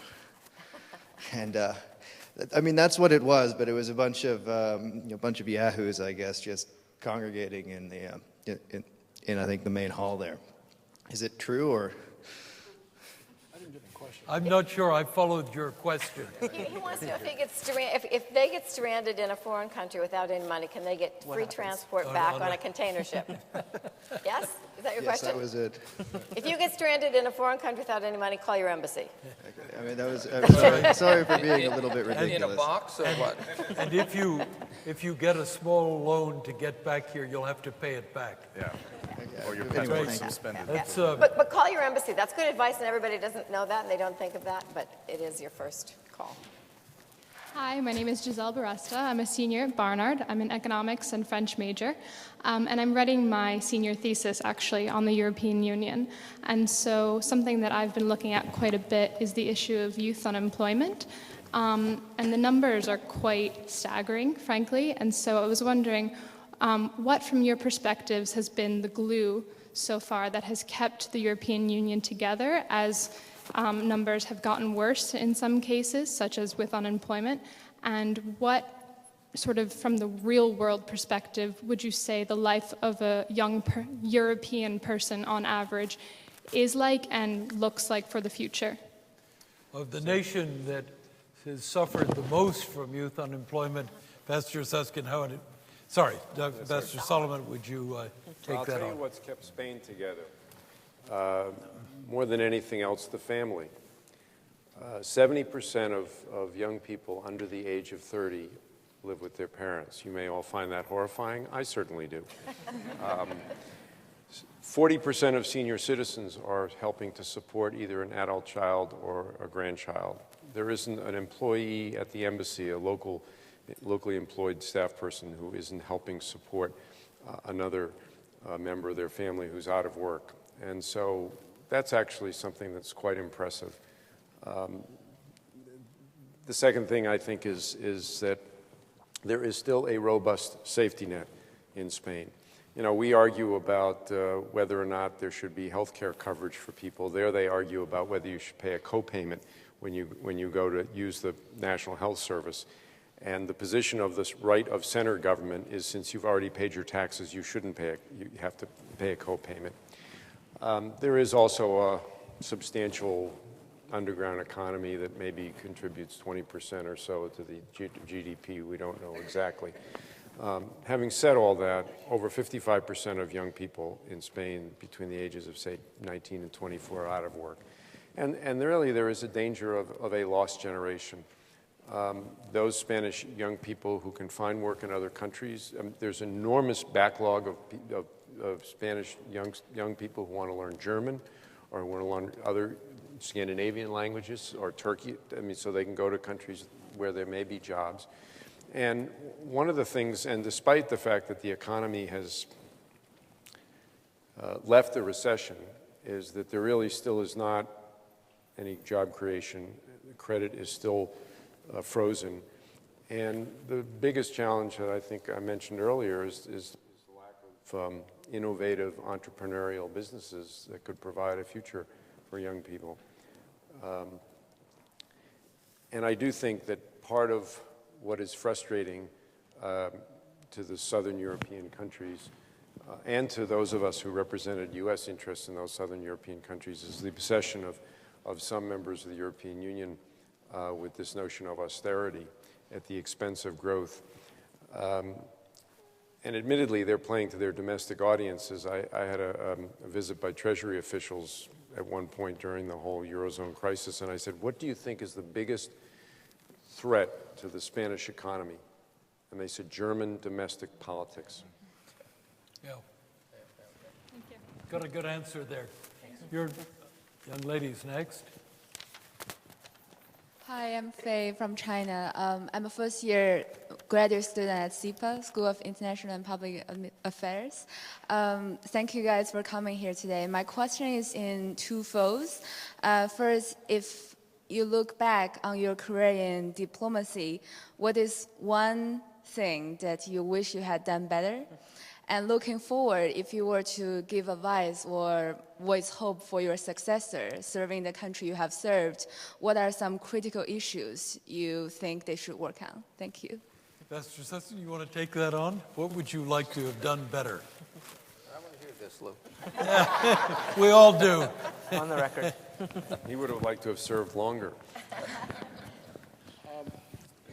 And I mean, that's what it was, but it was a bunch of yahoos, I guess, just congregating in the in I think the main hall there. Is it true, or? I'm not sure I followed your question. He wants to know if they get stranded in a foreign country without any money, can they get free transport back on a container ship? Yes? Is that your question? Yes, that was it. If you get stranded in a foreign country without any money, call your embassy. I mean, that was... sorry for being a little bit ridiculous. In a box or what? And if you get a small loan to get back here, you'll have to pay it back. Yeah. Okay, Or your anyway, passport thank you. suspended. That's, But call your embassy. That's good advice, and everybody doesn't know that, and they don't think of that, but it is your first call. Hi, my name is Giselle Baresta. I'm a senior at Barnard. I'm an economics and French major, and I'm writing my senior thesis, actually, on the European Union. And so something that I've been looking at quite a bit is the issue of youth unemployment. And the numbers are quite staggering, frankly, and so I was wondering, what, from your perspectives, has been the glue so far that has kept the European Union together as numbers have gotten worse in some cases, such as with unemployment? And what, sort of from the real-world perspective, would you say the life of a young European person on average is like and looks like for the future? of the nation that has suffered the most from youth unemployment, Pastor Susman, Pastor Solomon, would you take that on? I'll tell you what's kept Spain together. More than anything else, the family. 70% of young people under the age of 30 live with their parents. You may all find that horrifying. I certainly do. 40% of senior citizens are helping to support either an adult child or a grandchild. There isn't an employee at the embassy, a locally employed staff person who isn't helping support another member of their family who's out of work. And so that's actually something that's quite impressive. The second thing I think is that there is still a robust safety net in Spain. You know, we argue about whether or not there should be health care coverage for people. There they argue about whether you should pay a co-payment when you go to use the National Health Service. And the position of this right of center government is, since you've already paid your taxes, you shouldn't pay it. You have to pay a co-payment. There is also a substantial underground economy that maybe contributes 20% or so to the GDP. We don't know exactly. Having said all that, over 55% of young people in Spain between the ages of, say, 19 and 24 are out of work. And really there is a danger of a lost generation. Those Spanish young people who can find work in other countries, there's an enormous backlog of Spanish young people who want to learn German or who want to learn other Scandinavian languages or Turkey, so they can go to countries where there may be jobs. And one of the things, and despite the fact that the economy has left the recession, is that there really still is not any job creation. Credit is still frozen. And the biggest challenge that I think I mentioned earlier is the lack of innovative entrepreneurial businesses that could provide a future for young people. And I do think that part of what is frustrating to the Southern European countries and to those of us who represented U.S. interests in those Southern European countries is the obsession of some members of the European Union with this notion of austerity at the expense of growth. And admittedly, they're playing to their domestic audiences. I had a visit by Treasury officials at one point during the whole Eurozone crisis, and I said, what do you think is the biggest threat to the Spanish economy? And they said, German domestic politics. Yeah. Thank you. Got a good answer there. Your young lady's next. Hi, I'm Faye from China. I'm a first-year graduate student at SIPA, School of International and Public Affairs. Thank you guys for coming here today. My question is in two folds. First, if you look back on your career in diplomacy, what is one thing that you wish you had done better? And looking forward, if you were to give advice or voice hope for your successor serving the country you have served, what are some critical issues you think they should work on? Thank you. Ambassador Susman, you want to take that on? What would you like to have done better? I want to hear this, Lou. We all do. On the record. He would have liked to have served longer.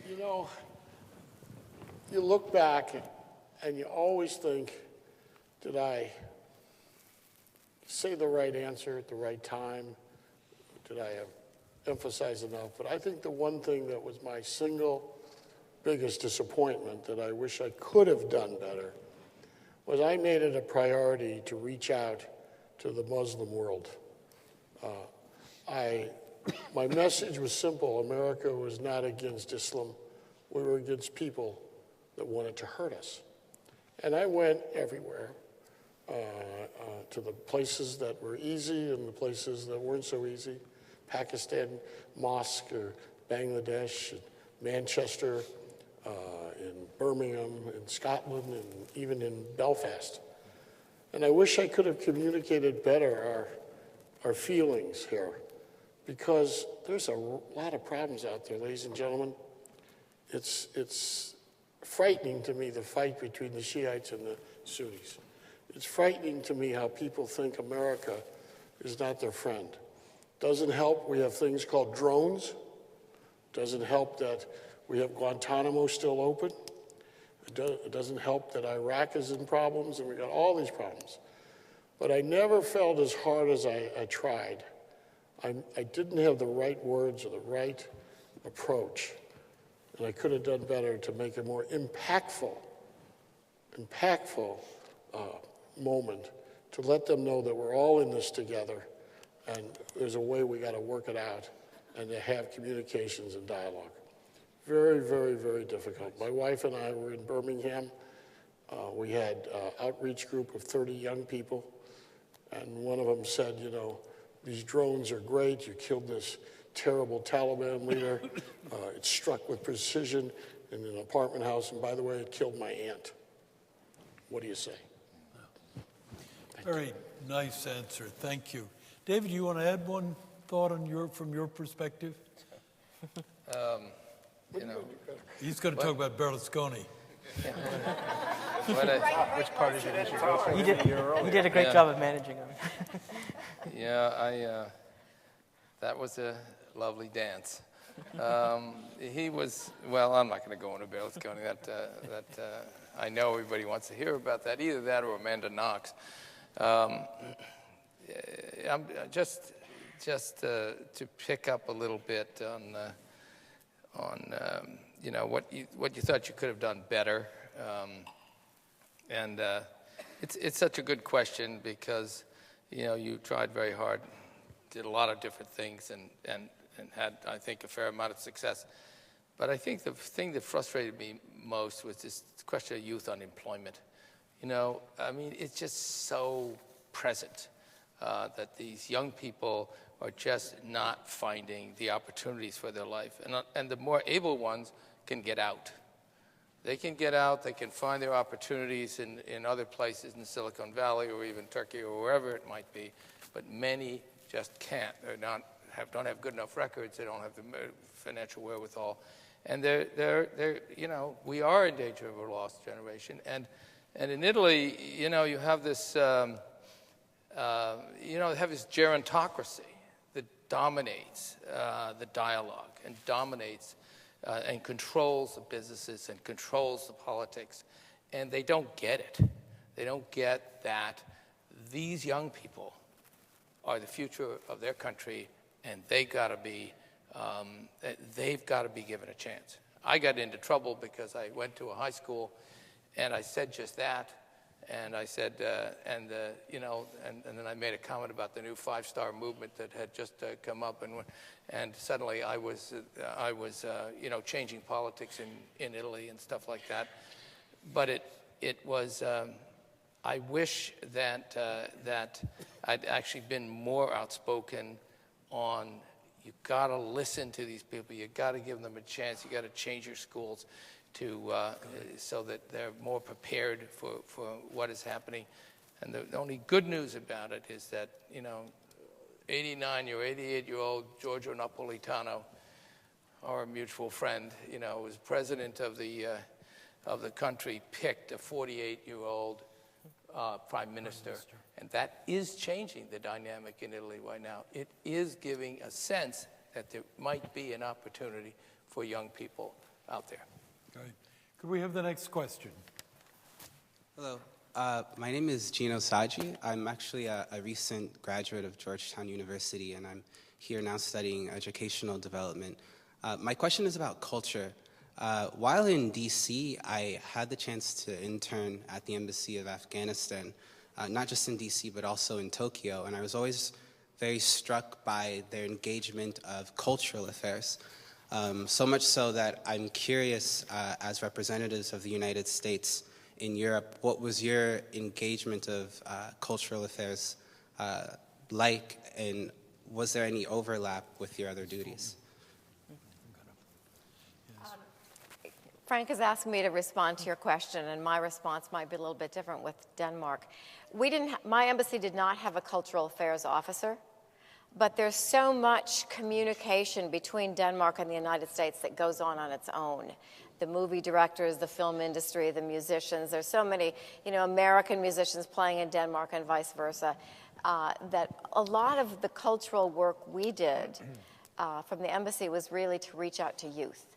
You know, you look back and you always think, did I say the right answer at the right time? Did I emphasize enough? But I think the one thing that was my single biggest disappointment that I wish I could have done better was I made it a priority to reach out to the Muslim world. My message was simple. America was not against Islam. We were against people that wanted to hurt us. And I went everywhere, to the places that were easy and the places that weren't so easy. Pakistan Mosque, or Bangladesh, Manchester, in Birmingham, in Scotland, and even in Belfast. And I wish I could have communicated better our feelings here, because there's a lot of problems out there, ladies and gentlemen. It's frightening to me, the fight between the Shiites and the Sunnis. It's frightening to me how people think America is not their friend. Doesn't help we have things called drones. Doesn't help that we have Guantanamo still open. It doesn't help that Iraq is in problems, and we got all these problems. But I never felt as hard as I tried. I didn't have the right words or the right approach. And I could have done better to make a more impactful moment to let them know that we're all in this together and there's a way we got to work it out and to have communications and dialogue. Very, very, very difficult. My wife and I were in Birmingham. We had an outreach group of 30 young people, And one of them said, you know, these drones are great. You killed this terrible Taliban leader. It struck with precision in an apartment house. And by the way, it killed my aunt. What do you say? Very nice answer. Thank you. David, you want to add one thought on from your perspective? You know, He's going to talk about Berlusconi. Which part did you go for? You did a great job of managing them. Yeah, that was a lovely dance. He was, well, I'm not going to go into Berlusconi. I know everybody wants to hear about that, either that or Amanda Knox. I'm just to pick up a little bit on you know, what you thought you could have done better. It's such a good question because, you know, you tried very hard, did a lot of different things, and had, I think, a fair amount of success. But I think the thing that frustrated me most was this question of youth unemployment. You know, I mean, it's just so present that these young people are just not finding the opportunities for their life. And the more able ones can get out. They can get out, they can find their opportunities in other places in Silicon Valley or even Turkey or wherever it might be, but many just can't. Don't have good enough records, they don't have the financial wherewithal. And they're you know, we are in danger of a lost generation. And in Italy, you know, you have this, you know, have this gerontocracy that dominates the dialogue and dominates and controls the businesses and controls the politics. And they don't get it. They don't get that these young people are the future of their country, and they've got to be given a chance. I got into trouble because I went to a high school and I said just that. And I said, you know, and then I made a comment about the new 5-star movement that had just come up, and suddenly I was, you know, changing politics in Italy and stuff like that. But it was, I wish that I'd actually been more outspoken on, you got to listen to these people, you got to give them a chance, you got to change your schools so that they're more prepared for what is happening. And the only good news about it is that, you know, 89 or 88-year-old Giorgio Napolitano, our mutual friend, you know, was president of the country, picked a 48-year-old prime minister. And that is changing the dynamic in Italy right now. It is giving a sense that there might be an opportunity for young people out there. Okay. Could we have the next question? Hello. My name is Gino Saggi. I'm actually a recent graduate of Georgetown University, and I'm here now studying educational development. My question is about culture. While in D.C., I had the chance to intern at the Embassy of Afghanistan, not just in D.C., but also in Tokyo, and I was always very struck by their engagement of cultural affairs. So much so that I'm curious, as representatives of the United States in Europe, what was your engagement of cultural affairs like, and was there any overlap with your other duties? Frank has asked me to respond to your question, and my response might be a little bit different with Denmark. My embassy did not have a cultural affairs officer. But there's so much communication between Denmark and the United States that goes on its own. The movie directors, the film industry, the musicians, there's so many, you know, American musicians playing in Denmark and vice versa, that a lot of the cultural work we did from the embassy was really to reach out to youth.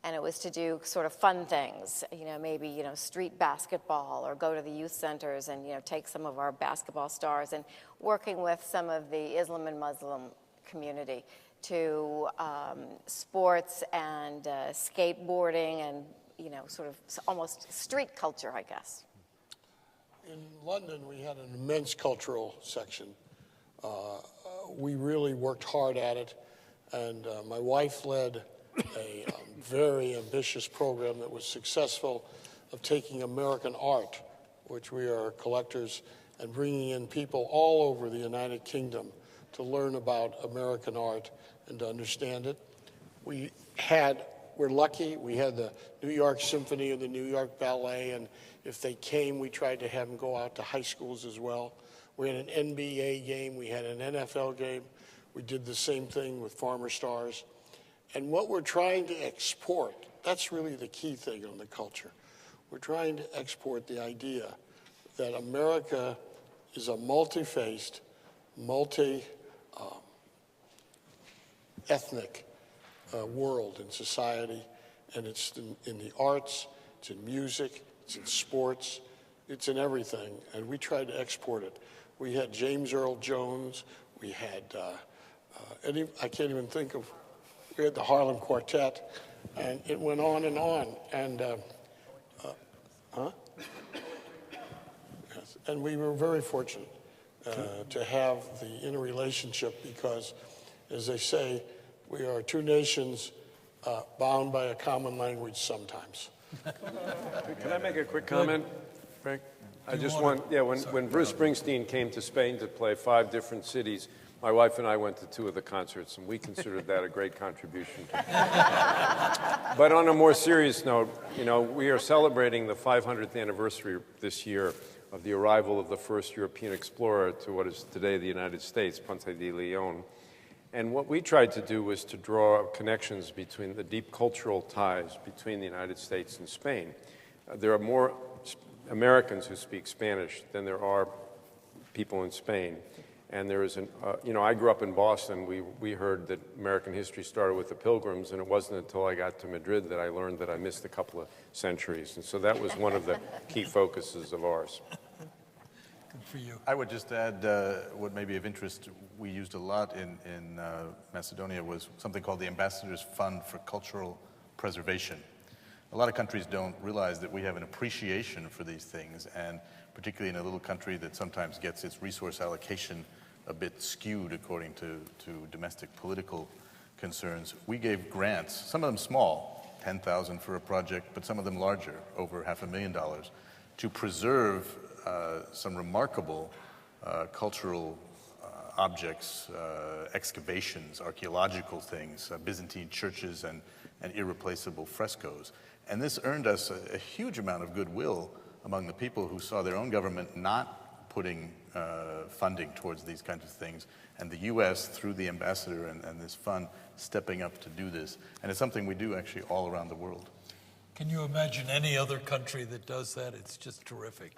And it was to do sort of fun things, you know, maybe, you know, street basketball, or go to the youth centers and, you know, take some of our basketball stars, and working with some of the Islam and Muslim community to sports and skateboarding and, you know, sort of almost street culture, I guess. In London, we had an immense cultural section. We really worked hard at it, and my wife led a very ambitious program that was successful, of taking American art, which we are collectors, and bringing in people all over the United Kingdom to learn about American art and to understand it. We're lucky, we had the New York Symphony and the New York Ballet, and if they came, we tried to have them go out to high schools as well. We had an NBA game, we had an NFL game. We did the same thing with Farmer Stars. And what we're trying to export, that's really the key thing on the culture. We're trying to export the idea that America is a multi-faced, multi-ethnic world and society, and it's in the arts, it's in music, it's in sports, it's in everything, and we tried to export it. We had James Earl Jones, we had, I can't even think of, we had the Harlem Quartet, and it went on, and yes. And we were very fortunate to have the interrelationship because, as they say, we are two nations bound by a common language sometimes. Can I make a quick comment, Frank? I just want, when Bruce Springsteen came to Spain to play 5 different cities, my wife and I went to 2 of the concerts, and we considered that a great contribution. But on a more serious note, you know, we are celebrating the 500th anniversary this year of the arrival of the first European explorer to what is today the United States, Ponce de Leon. And what we tried to do was to draw connections between the deep cultural ties between the United States and Spain. There are more Americans who speak Spanish than there are people in Spain. And there is you know, I grew up in Boston. We heard that American history started with the Pilgrims, and it wasn't until I got to Madrid that I learned that I missed a couple of centuries. And so that was one of the key focuses of ours. Good for you. I would just add what may be of interest, we used a lot in Macedonia was something called the Ambassador's Fund for Cultural Preservation. A lot of countries don't realize that we have an appreciation for these things, and particularly in a little country that sometimes gets its resource allocation a bit skewed according to domestic political concerns. We gave grants, some of them small, $10,000 for a project, but some of them larger, over $500,000, to preserve some remarkable cultural objects, excavations, archaeological things, Byzantine churches and irreplaceable frescoes. And this earned us a huge amount of goodwill among the people who saw their own government not putting funding towards these kinds of things, and the U.S., through the ambassador and this fund, stepping up to do this. And it's something we do actually all around the world. Can you imagine any other country that does that? It's just terrific.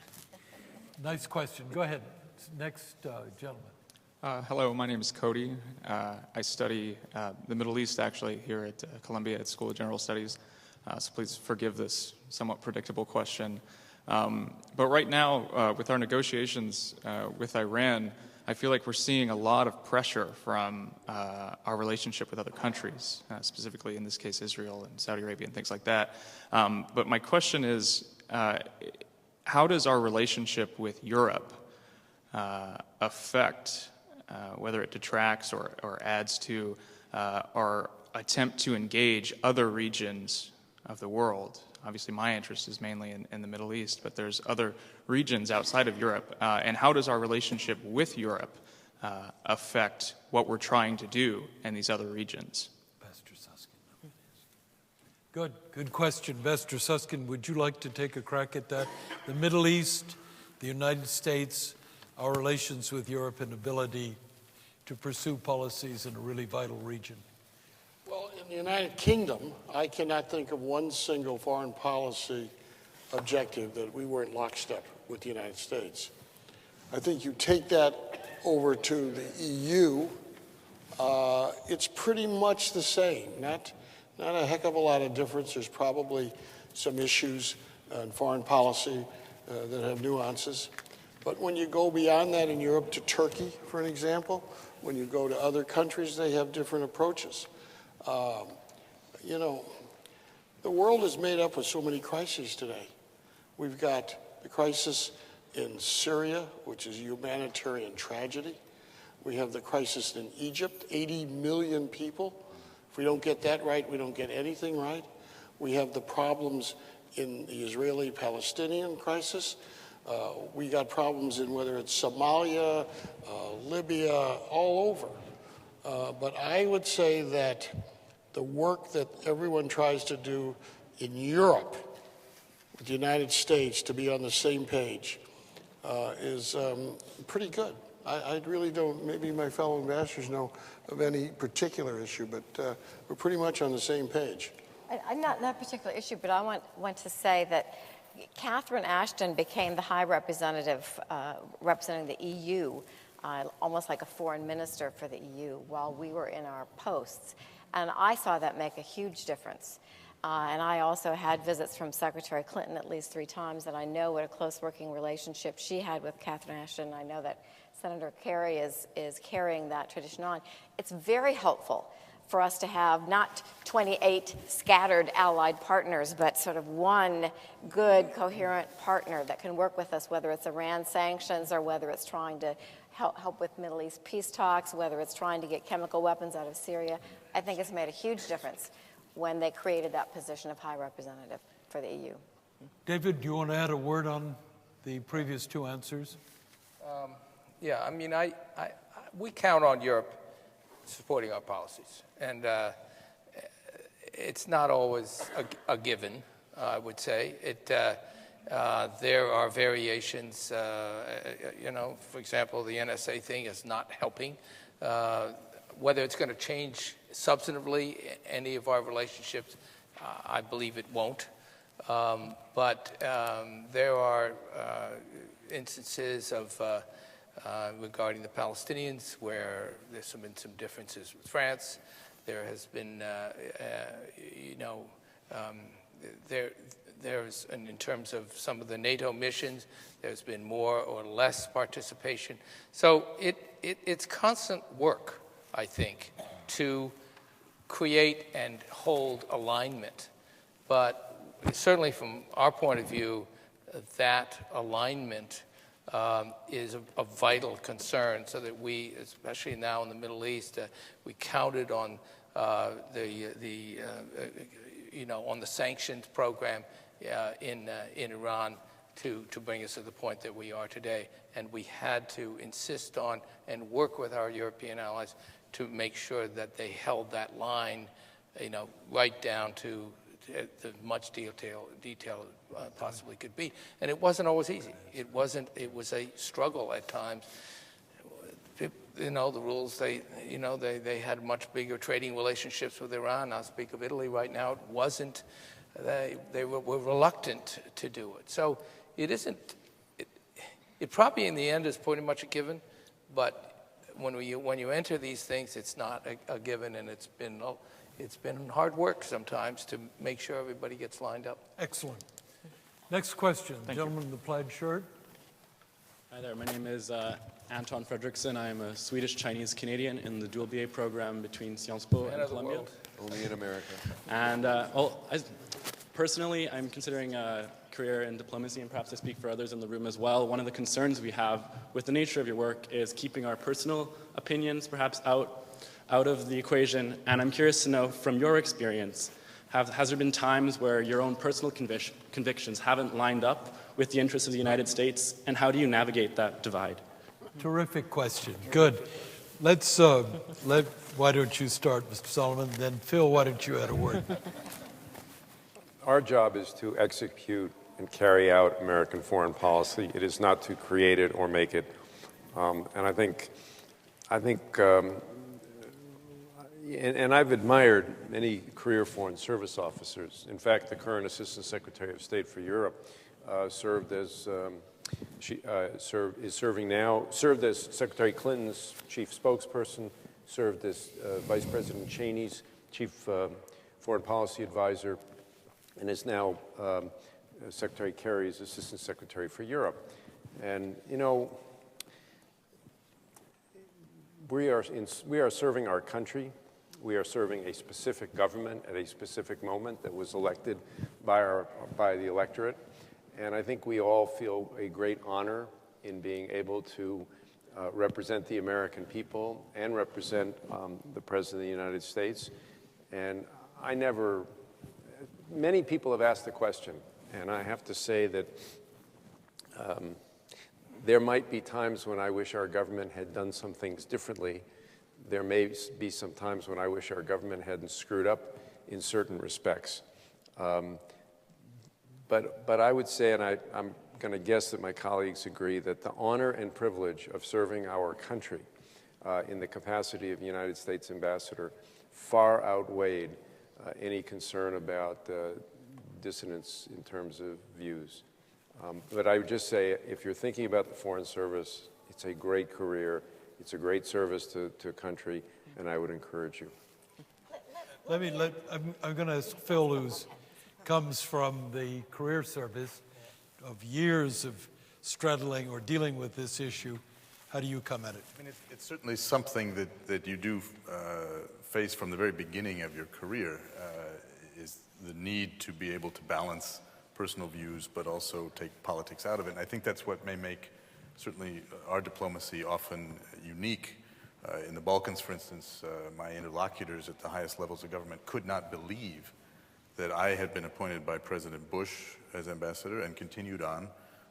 Nice question. Go ahead. Next gentleman. Hello, my name is Cody. I study the Middle East, actually, here at Columbia at School of General Studies. So please forgive this somewhat predictable question. But right now, with our negotiations with Iran, I feel like we're seeing a lot of pressure from our relationship with other countries, specifically in this case Israel and Saudi Arabia and things like that. But my question is, how does our relationship with Europe affect, whether it detracts or adds to our attempt to engage other regions of the world? Obviously, my interest is mainly in the Middle East, but there's other regions outside of Europe. And how does our relationship with Europe affect what we're trying to do in these other regions? Pastor Susman. Good question. Pastor Susman, would you like to take a crack at that? The Middle East, the United States, our relations with Europe and ability to pursue policies in a really vital region. Well, in the United Kingdom, I cannot think of one single foreign policy objective that we weren't lockstep with the United States. I think you take that over to the EU, it's pretty much the same. Not a heck of a lot of difference. There's probably some issues in foreign policy that have nuances. But when you go beyond that in Europe to Turkey, for an example, when you go to other countries, they have different approaches. You know, the world is made up of so many crises today. We've got the crisis in Syria, which is a humanitarian tragedy. We have the crisis in Egypt, 80 million people. If we don't get that right, we don't get anything right. We have the problems in the Israeli-Palestinian crisis. We got problems in whether it's Somalia, Libya, all over. But I would say that the work that everyone tries to do in Europe with the United States to be on the same page is pretty good. I really don't, maybe my fellow ambassadors know of any particular issue, but we're pretty much on the same page. Not a particular issue, but I want to say that Catherine Ashton became the High Representative representing the EU, almost like a foreign minister for the EU, while we were in our posts. And I saw that make a huge difference. And I also had visits from Secretary Clinton at least 3 times, and I know what a close working relationship she had with Catherine Ashton. I know that Senator Kerry is carrying that tradition on. It's very helpful for us to have not 28 scattered allied partners, but sort of one good, coherent partner that can work with us, whether it's Iran sanctions or whether it's trying to help with Middle East peace talks, whether it's trying to get chemical weapons out of Syria. I think it's made a huge difference when they created that position of High Representative for the EU. David, do you want to add a word on the previous 2 answers? Yeah, I mean, we count on Europe supporting our policies. And it's not always a given, I would say. There are variations, for example, the NSA thing is not helping. Whether it's going to change substantively any of our relationships, I believe it won't. But there are instances of regarding the Palestinians where there's been some differences with France. There has been, there's, and in terms of some of the NATO missions, there's been more or less participation. So it's constant work, I think, to create and hold alignment. But certainly from our point of view, that alignment is a vital concern, so that we, especially now in the Middle East, we counted on on the sanctions program in Iran to bring us to the point that we are today, and we had to insist on and work with our European allies to make sure that they held that line, right down to the much detail possibly could be. And it wasn't always easy. It was a struggle at times. The rules, they had much bigger trading relationships with Iran. I'll speak of Italy right now. It wasn't, they were reluctant to do it. So it isn't, it probably in the end is pretty much a given, but when you enter these things, it's not a given, and it's been hard work sometimes to make sure everybody gets lined up. Excellent. Next question, gentleman in the plaid shirt. Hi there, my name is Anton Fredrickson. I am a Swedish-Chinese-Canadian in the dual BA program between Sciences Po and Columbia. Only in America. And personally, I'm considering a career in diplomacy, and perhaps I speak for others in the room as well. One of the concerns we have with the nature of your work is keeping our personal opinions perhaps out of the equation. And I'm curious to know, from your experience, has there been times where your own personal convictions haven't lined up with the interests of the United States, and how do you navigate that divide? Terrific question. Good. Let's why don't you start, Mr. Solomon, then Phil, why don't you add a word? Our job is to execute and carry out American foreign policy. It is not to create it or make it. And I think and I've admired many career foreign service officers. In fact, the current Assistant Secretary of State for Europe served as Secretary Clinton's chief spokesperson, served as Vice President Cheney's chief foreign policy advisor, and is now Secretary Kerry's Assistant Secretary for Europe. And we are serving our country. We are serving a specific government at a specific moment that was elected by the electorate. And I think we all feel a great honor in being able to represent the American people and represent the President of the United States. And many people have asked the question, and I have to say that There might be times when I wish our government had done some things differently. There may be some times when I wish our government hadn't screwed up in certain respects. But I would say, and I'm going to guess that my colleagues agree, that the honor and privilege of serving our country in the capacity of United States ambassador far outweighed any concern about dissonance in terms of views. But I would just say, if you're thinking about the Foreign Service, it's a great career, it's a great service to a country, and I would encourage you. I'm going to ask Phil, who comes from the career service of years of straddling or dealing with this issue. How do you come at it? I mean, it's certainly something that you do face from the very beginning of your career, is the need to be able to balance personal views, but also take politics out of it. And I think that's what may make certainly our diplomacy often unique. In the Balkans, for instance, my interlocutors at the highest levels of government could not believe that I had been appointed by President Bush as ambassador and continued on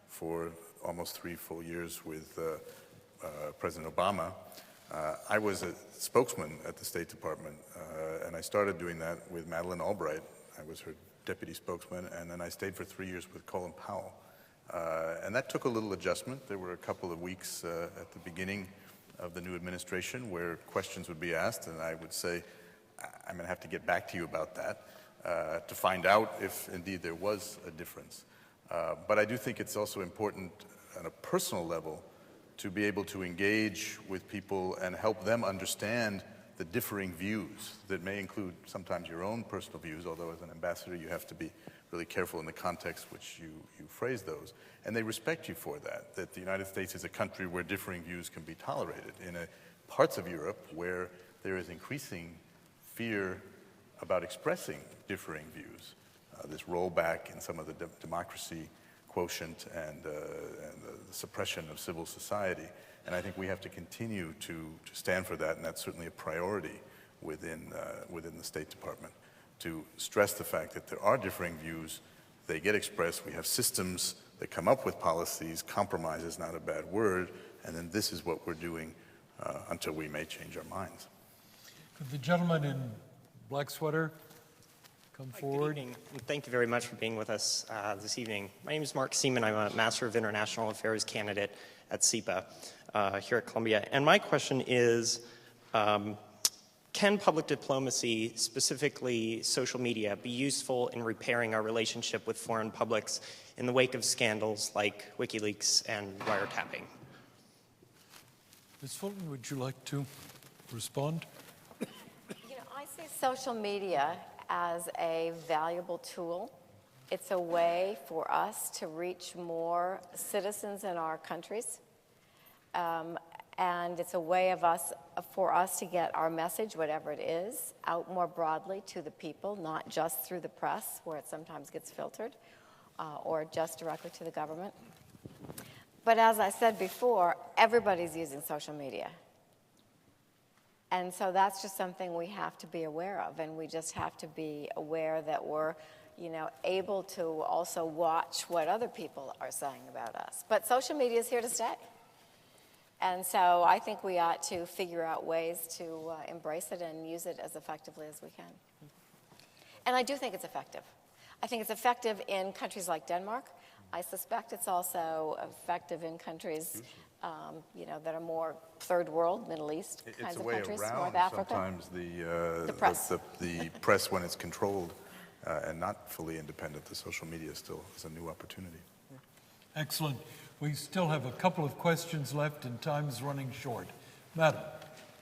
for almost 3 full years with President Obama. I was a spokesman at the State Department, and I started doing that with Madeleine Albright. I was her deputy spokesman, and then I stayed for 3 years with Colin Powell. And that took a little adjustment. There were a couple of weeks at the beginning of the new administration where questions would be asked, and I would say, I'm going to have to get back to you about that to find out if indeed there was a difference. But I do think it's also important on a personal level to be able to engage with people and help them understand the differing views that may include sometimes your own personal views, although as an ambassador you have to be really careful in the context which you phrase those. And they respect you for that the United States is a country where differing views can be tolerated. In parts of Europe where there is increasing fear about expressing differing views, this rollback in some of the democracy quotient and the suppression of civil society. And I think we have to continue to stand for that, and that's certainly a priority within the State Department, to stress the fact that there are differing views, they get expressed, we have systems that come up with policies, compromise is not a bad word, and then this is what we're doing until we may change our minds. Could the gentleman in black sweater come forward? Good evening, and thank you very much for being with us this evening. My name is Mark Seaman. I'm a Master of International Affairs candidate at SIPA here at Columbia. And my question is, can public diplomacy, specifically social media, be useful in repairing our relationship with foreign publics in the wake of scandals like WikiLeaks and wiretapping? Ms. Fulton, would you like to respond? You know, I see social media as a valuable tool. It's a way for us to reach more citizens in our countries. And it's a way for us to get our message, whatever it is, out more broadly to the people, not just through the press, where it sometimes gets filtered, or just directly to the government. But as I said before, everybody's using social media. And so that's just something we have to be aware of, and we just have to be aware that we're, able to also watch what other people are saying about us. But social media is here to stay. And so I think we ought to figure out ways to embrace it and use it as effectively as we can. And I do think it's effective. I think it's effective in countries like Denmark. I suspect it's also effective in countries that are more third world, Middle East kinds of countries, North Africa. Sometimes the press when it's controlled and not fully independent. The social media still is a new opportunity. Excellent. We still have a couple of questions left and time's running short. Madam.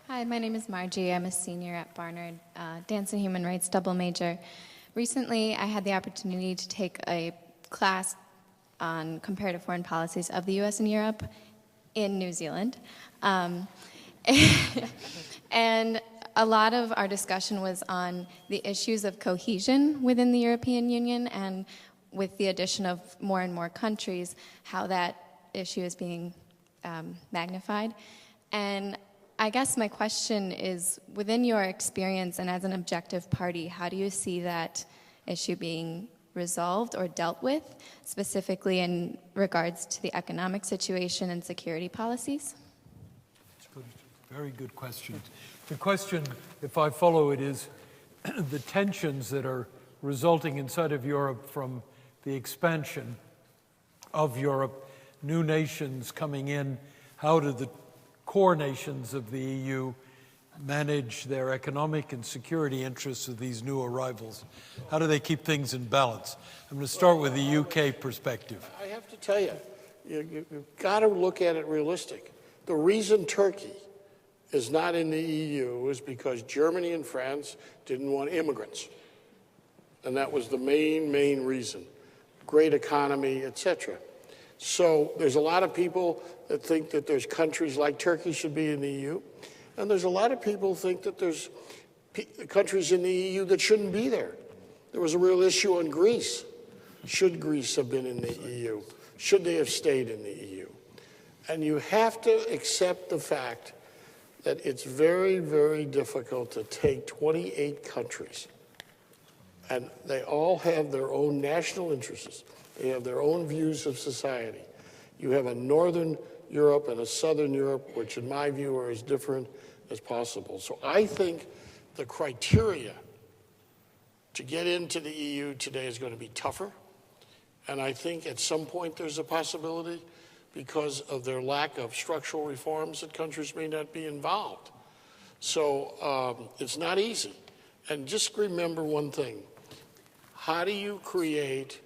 Hi, my name is Margie. I'm a senior at Barnard, Dance and Human Rights double major. Recently, I had the opportunity to take a class on comparative foreign policies of the U.S. and Europe in New Zealand. And a lot of our discussion was on the issues of cohesion within the European Union, and with the addition of more and more countries, how that issue is being magnified. And I guess my question is, within your experience and as an objective party, how do you see that issue being resolved or dealt with, specifically in regards to the economic situation and security policies? That's good. Very good question. The question, if I follow it, is the tensions that are resulting inside of Europe from the expansion of Europe, new nations coming in. How do the core nations of the EU manage their economic and security interests of these new arrivals? How do they keep things in balance? I'm going to start with the UK perspective. I have to tell you, you've got to look at it realistic. The reason Turkey is not in the EU is because Germany and France didn't want immigrants. And that was the main reason. Great economy, etc. So there's a lot of people that think that there's countries like Turkey should be in the EU. And there's a lot of people who think that there's countries in the EU that shouldn't be there. There was a real issue on Greece. Should Greece have been in the EU? Should they have stayed in the EU? And you have to accept the fact that it's very, very difficult to take 28 countries, and they all have their own national interests. They have their own views of society. You have a Northern Europe and a Southern Europe, which in my view are as different as possible. So I think the criteria to get into the EU today is going to be tougher. And I think at some point there's a possibility, because of their lack of structural reforms, that countries may not be involved. So it's not easy. And just remember one thing. How do you create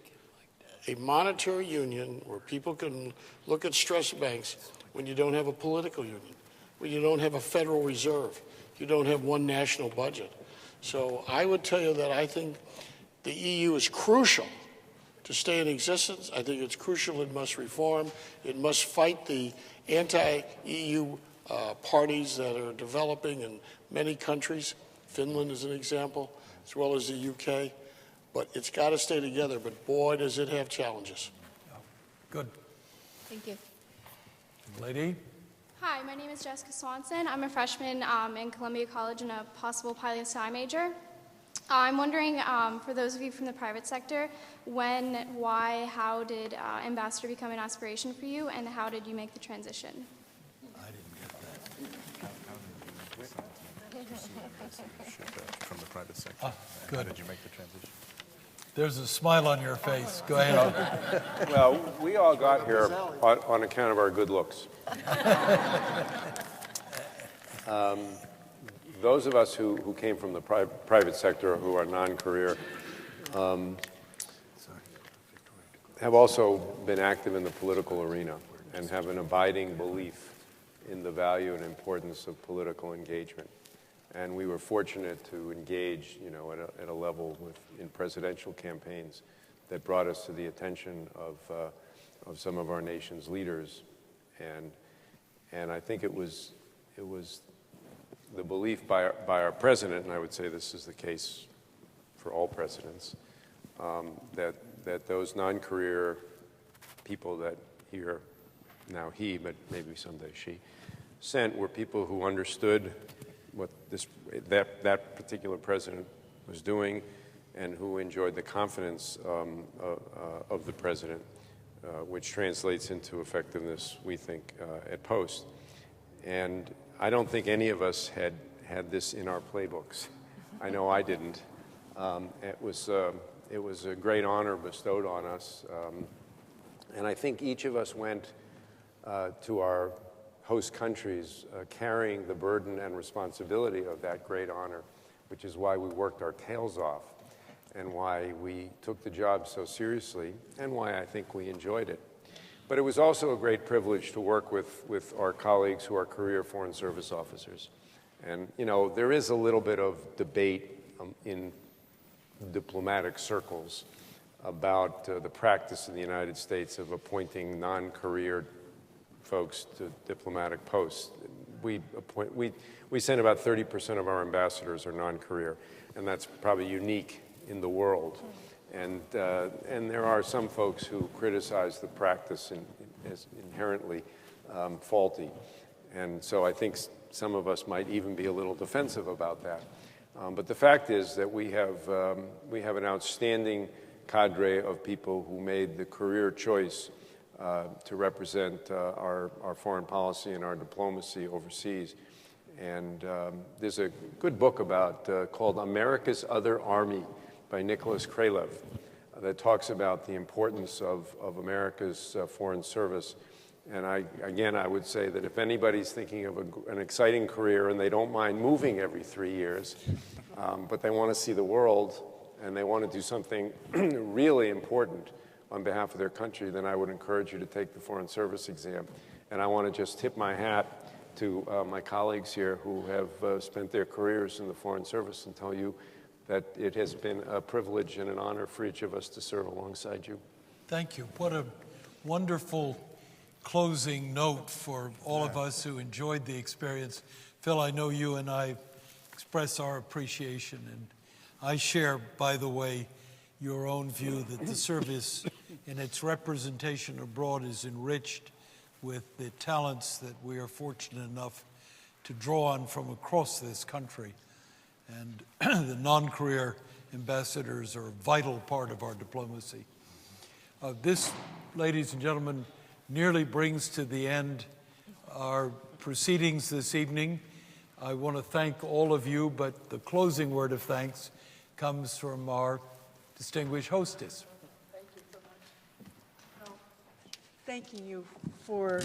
a monetary union where people can look at stress banks when you don't have a political union, when you don't have a Federal Reserve, you don't have one national budget? So I would tell you that I think the EU is crucial to stay in existence. I think it's crucial it must reform. It must fight the anti-EU parties that are developing in many countries. Finland is an example, as well as the UK. But it's got to stay together. But boy, does it have challenges. Good. Thank you. Lady? Hi, my name is Jessica Swanson. I'm a freshman in Columbia College and a possible poli-sci major. I'm wondering, for those of you from the private sector, when, why, how did ambassador become an aspiration for you, and how did you make the transition? I didn't get that. From the private sector. Good. How did you make the transition? There's a smile on your face. Go ahead. Well, we all got here on account of our good looks. Those of us who came from the private sector, who are non-career, have also been active in the political arena and have an abiding belief in the value and importance of political engagement. And we were fortunate to engage, at a level in presidential campaigns that brought us to the attention of some of our nation's leaders, and I think it was the belief by our president, and I would say this is the case for all presidents, that those non-career people that here, now he, but maybe someday she, sent were people who understood what that particular president was doing, and who enjoyed the confidence of the president, which translates into effectiveness, we think, at post. And I don't think any of us had this in our playbooks. I know I didn't. It was a great honor bestowed on us, and I think each of us went to our host countries carrying the burden and responsibility of that great honor, which is why we worked our tails off, and why we took the job so seriously, and why I think we enjoyed it. But it was also a great privilege to work with our colleagues who are career Foreign Service officers. And, there is a little bit of debate in diplomatic circles about the practice in the United States of appointing non-career folks to diplomatic posts. We send about 30% of our ambassadors are non-career, and that's probably unique in the world. And there are some folks who criticize the practice as inherently faulty. And so I think some of us might even be a little defensive about that. But the fact is that we have an outstanding cadre of people who made the career choice to represent our foreign policy and our diplomacy overseas. And there's a good book called America's Other Army by Nicholas Kralev that talks about the importance of America's foreign service. And I would say that if anybody's thinking of an exciting career and they don't mind moving every 3 years, but they want to see the world and they want to do something really important on behalf of their country, then I would encourage you to take the Foreign Service exam. And I want to just tip my hat to my colleagues here who have spent their careers in the Foreign Service and tell you that it has been a privilege and an honor for each of us to serve alongside you. Thank you. What a wonderful closing note for all of us who enjoyed the experience. Phil, I know you and I express our appreciation, and I share, by the way, your own view that the service in its representation abroad is enriched with the talents that we are fortunate enough to draw on from across this country. And the non-career ambassadors are a vital part of our diplomacy. This, ladies and gentlemen, nearly brings to the end our proceedings this evening. I want to thank all of you, but the closing word of thanks comes from our distinguished hostess. Thank you so much. Well, thanking you for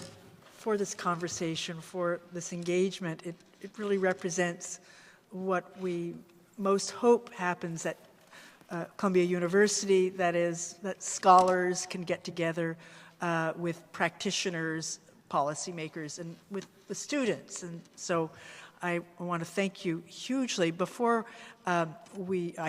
this conversation, for this engagement. It really represents what we most hope happens at Columbia University, that is, that scholars can get together with practitioners, policymakers, and with the students. And so I want to thank you hugely. Before I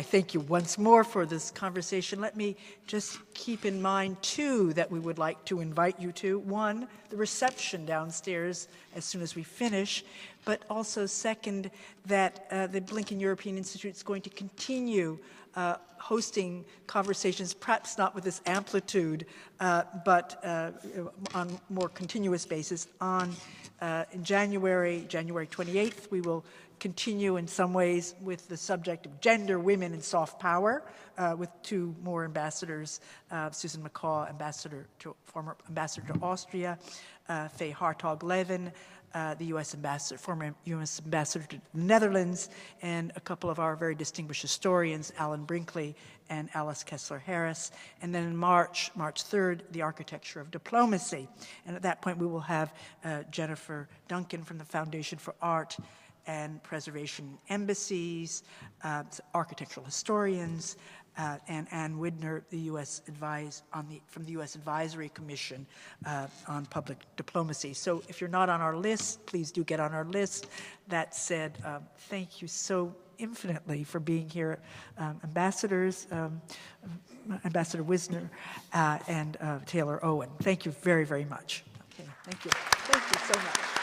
thank you once more for this conversation, let me just keep in mind, too, that we would like to invite you to, one, the reception downstairs as soon as we finish, but also, second, that the Blinken European Institute is going to continue hosting conversations, perhaps not with this amplitude, but on more continuous basis. In January 28th, we will continue in some ways with the subject of gender, women, and soft power with two more ambassadors, Susan McCaw, former ambassador to Austria, Faye Hartog-Levin, the U.S. ambassador, former U.S. ambassador to the Netherlands, and a couple of our very distinguished historians, Alan Brinkley and Alice Kessler-Harris. And then in March 3rd, the architecture of diplomacy. And at that point, we will have Jennifer Duncan from the Foundation for Art and Preservation Embassies, architectural historians, and Ann Wisner, the U.S. from the U.S. Advisory Commission on Public Diplomacy. So if you're not on our list, please do get on our list. That said, thank you so infinitely for being here, ambassadors, Ambassador Wisner and Taylor Owen. Thank you very, very much. Okay, thank you. Thank you so much.